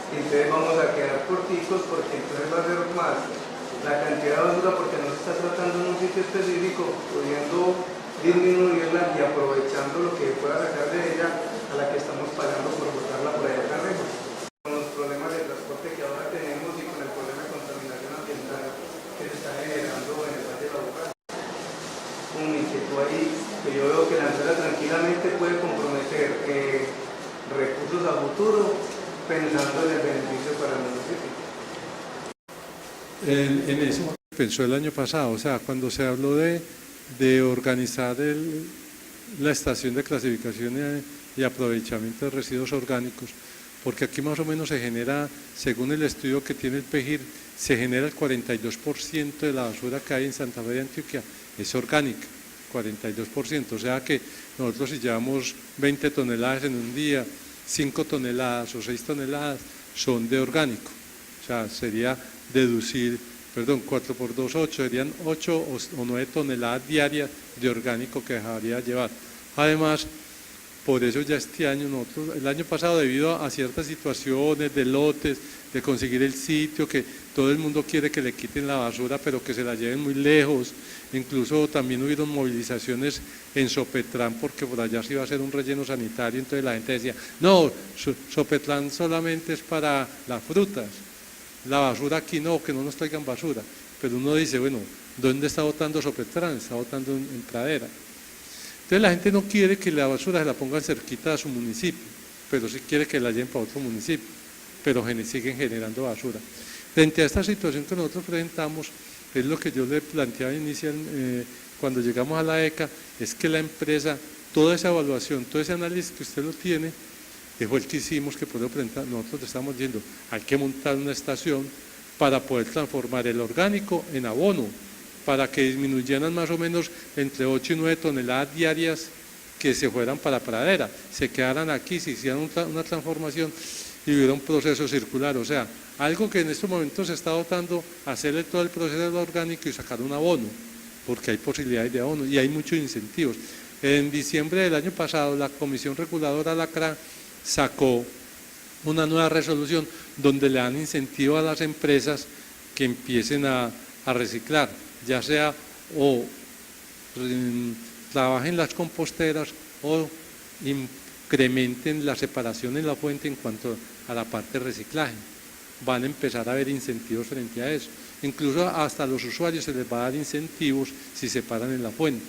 Entonces vamos a quedar corticos, porque entonces va a ser más la cantidad de basura, porque no se está tratando en un sitio específico, pudiendo disminuirla y aprovechando lo que pueda sacar de ella a la que estamos pagando por botarla por allá arriba. Con los problemas de transporte que ahora tenemos y con el problema de contaminación ambiental que se está generando en el Valle de la Boca, un inquietud ahí que yo veo que la empresa tranquilamente puede comprometer recursos a futuro, pensando en el beneficio para el municipio. En eso pensó el año pasado, o sea, cuando se habló de organizar la estación de clasificación y aprovechamiento de residuos orgánicos, porque aquí más o menos se genera, según el estudio que tiene el PEGIR, se genera el 42% de la basura que hay en Santa Fe de Antioquia, es orgánica, 42%, o sea que nosotros si llevamos 20 toneladas en un día, 5 toneladas o 6 toneladas son de orgánico, o sea, sería deducir 4 por 2, 8, serían 8 o 9 toneladas diarias de orgánico que dejaría llevar. Además, por eso ya este año nosotros, el año pasado debido a ciertas situaciones de lotes, de conseguir el sitio, que todo el mundo quiere que le quiten la basura, pero que se la lleven muy lejos, incluso también hubieron movilizaciones en Sopetrán, porque por allá se iba a hacer un relleno sanitario, entonces la gente decía, no, Sopetrán solamente es para las frutas, la basura aquí no, que no nos traigan basura, pero uno dice, bueno, ¿dónde está botando Sopetrán? Está botando en pradera. Entonces la gente no quiere que la basura se la pongan cerquita a su municipio, pero sí quiere que la lleven para otro municipio, pero siguen generando basura. Frente a esta situación que nosotros presentamos, es lo que yo le planteaba inicialmente cuando llegamos a la ECA, es que la empresa, toda esa evaluación, todo ese análisis que usted lo tiene, fue el que hicimos, que por eso nosotros estamos diciendo, hay que montar una estación para poder transformar el orgánico en abono, para que disminuyeran más o menos entre 8 y 9 toneladas diarias que se fueran para pradera, se quedaran aquí, se hicieran una transformación y hubiera un proceso circular, o sea, algo que en estos momentos se está dotando, hacerle todo el proceso del orgánico y sacar un abono, porque hay posibilidades de abono y hay muchos incentivos. En diciembre del año pasado la Comisión Reguladora, la CRA, sacó una nueva resolución donde le dan incentivo a las empresas que empiecen a reciclar, ya sea o trabajen las composteras o incrementen la separación en la fuente en cuanto a la parte de reciclaje. Van a empezar a haber incentivos frente a eso. Incluso hasta a los usuarios se les va a dar incentivos si separan en la fuente.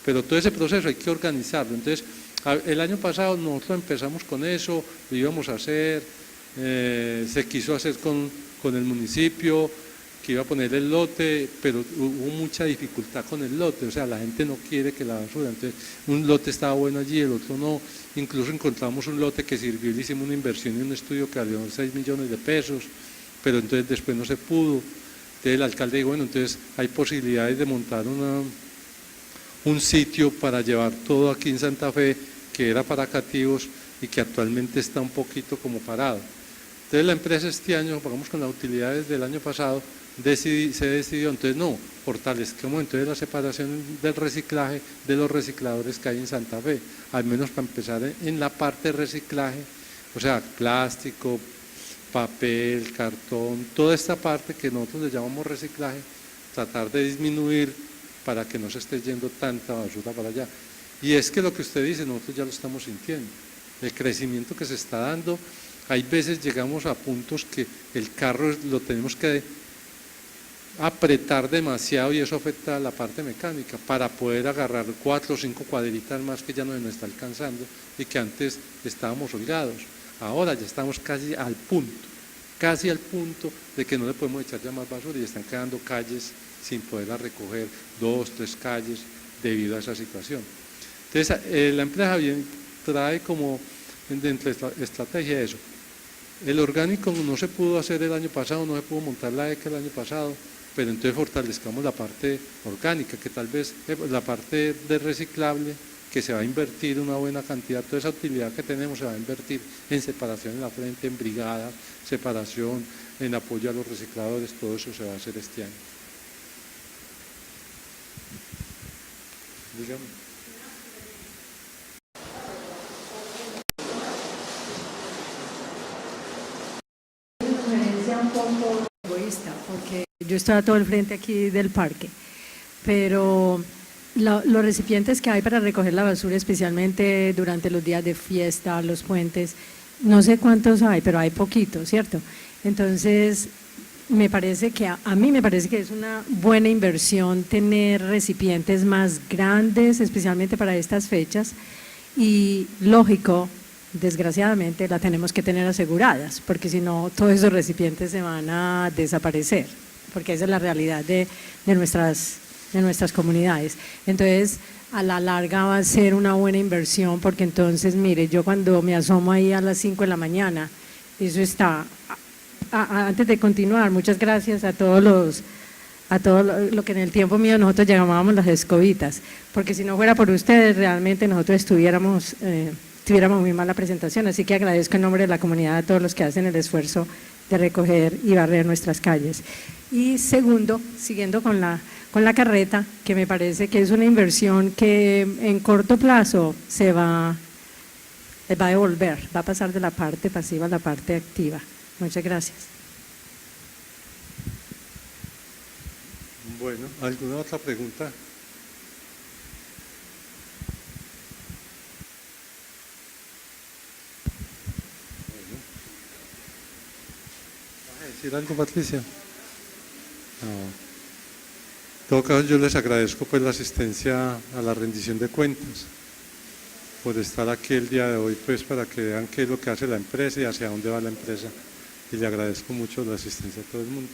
Pero todo ese proceso hay que organizarlo. Entonces, el año pasado nosotros empezamos con eso, lo íbamos a hacer, se quiso hacer con el municipio, que iba a poner el lote, pero hubo mucha dificultad con el lote, o sea, la gente no quiere que la basura, entonces un lote estaba bueno allí, el otro no, incluso encontramos un lote que sirvió y le hicimos una inversión en un estudio que valió 6 millones de pesos, pero entonces después no se pudo, entonces el alcalde dijo, bueno, entonces hay posibilidades de montar un sitio para llevar todo aquí en Santa Fe, que era para cativos y que actualmente está un poquito como parado. Entonces la empresa este año, pagamos con las utilidades del año pasado, se decidió, entonces no, fortalezcamos entonces la separación del reciclaje de los recicladores que hay en Santa Fe, al menos para empezar en la parte de reciclaje, o sea, plástico, papel, cartón, toda esta parte que nosotros le llamamos reciclaje, tratar de disminuir para que no se esté yendo tanta basura para allá. Y es que lo que usted dice, nosotros ya lo estamos sintiendo, el crecimiento que se está dando, hay veces llegamos a puntos que el carro lo tenemos que apretar demasiado y eso afecta a la parte mecánica para poder agarrar 4 o 5 cuadritas más que ya no nos está alcanzando y que antes estábamos holgados. Ahora ya estamos casi al punto de que no le podemos echar ya más basura y están quedando calles sin poderla recoger, 2, 3 calles debido a esa situación. Entonces la empresa bien trae como dentro de la estrategia eso. El orgánico no se pudo hacer el año pasado, no se pudo montar la ECA el año pasado, pero entonces fortalezcamos la parte orgánica, que tal vez la parte de reciclable, que se va a invertir una buena cantidad, toda esa utilidad que tenemos se va a invertir en separación en la frente, en brigada, separación, en apoyo a los recicladores, todo eso se va a hacer este año. Dígame. Un poco egoísta, porque yo estoy a todo el frente aquí del parque, pero los recipientes que hay para recoger la basura, especialmente durante los días de fiesta, los puentes, no sé cuántos hay, pero hay poquitos, ¿cierto? Entonces, me parece que a mí me parece que es una buena inversión tener recipientes más grandes, especialmente para estas fechas, y lógico, desgraciadamente la tenemos que tener aseguradas, porque si no todos esos recipientes se van a desaparecer, porque esa es la realidad de nuestras comunidades. Entonces, a la larga va a ser una buena inversión, porque entonces, mire, yo cuando me asomo ahí a las 5 de la mañana, eso está, antes de continuar, muchas gracias a todo lo que en el tiempo mío nosotros llamábamos las escobitas, porque si no fuera por ustedes, realmente nosotros tuviéramos muy mala presentación, así que agradezco en nombre de la comunidad a todos los que hacen el esfuerzo de recoger y barrer nuestras calles. Y segundo, siguiendo con la carreta, que me parece que es una inversión que en corto plazo va a devolver, va a pasar de la parte pasiva a la parte activa. Muchas gracias. Bueno, ¿alguna otra pregunta? ¿Vas a decir algo, Patricia? No. En todo caso, yo les agradezco pues la asistencia a la rendición de cuentas, por estar aquí el día de hoy, pues para que vean qué es lo que hace la empresa y hacia dónde va la empresa. Y le agradezco mucho la asistencia a todo el mundo.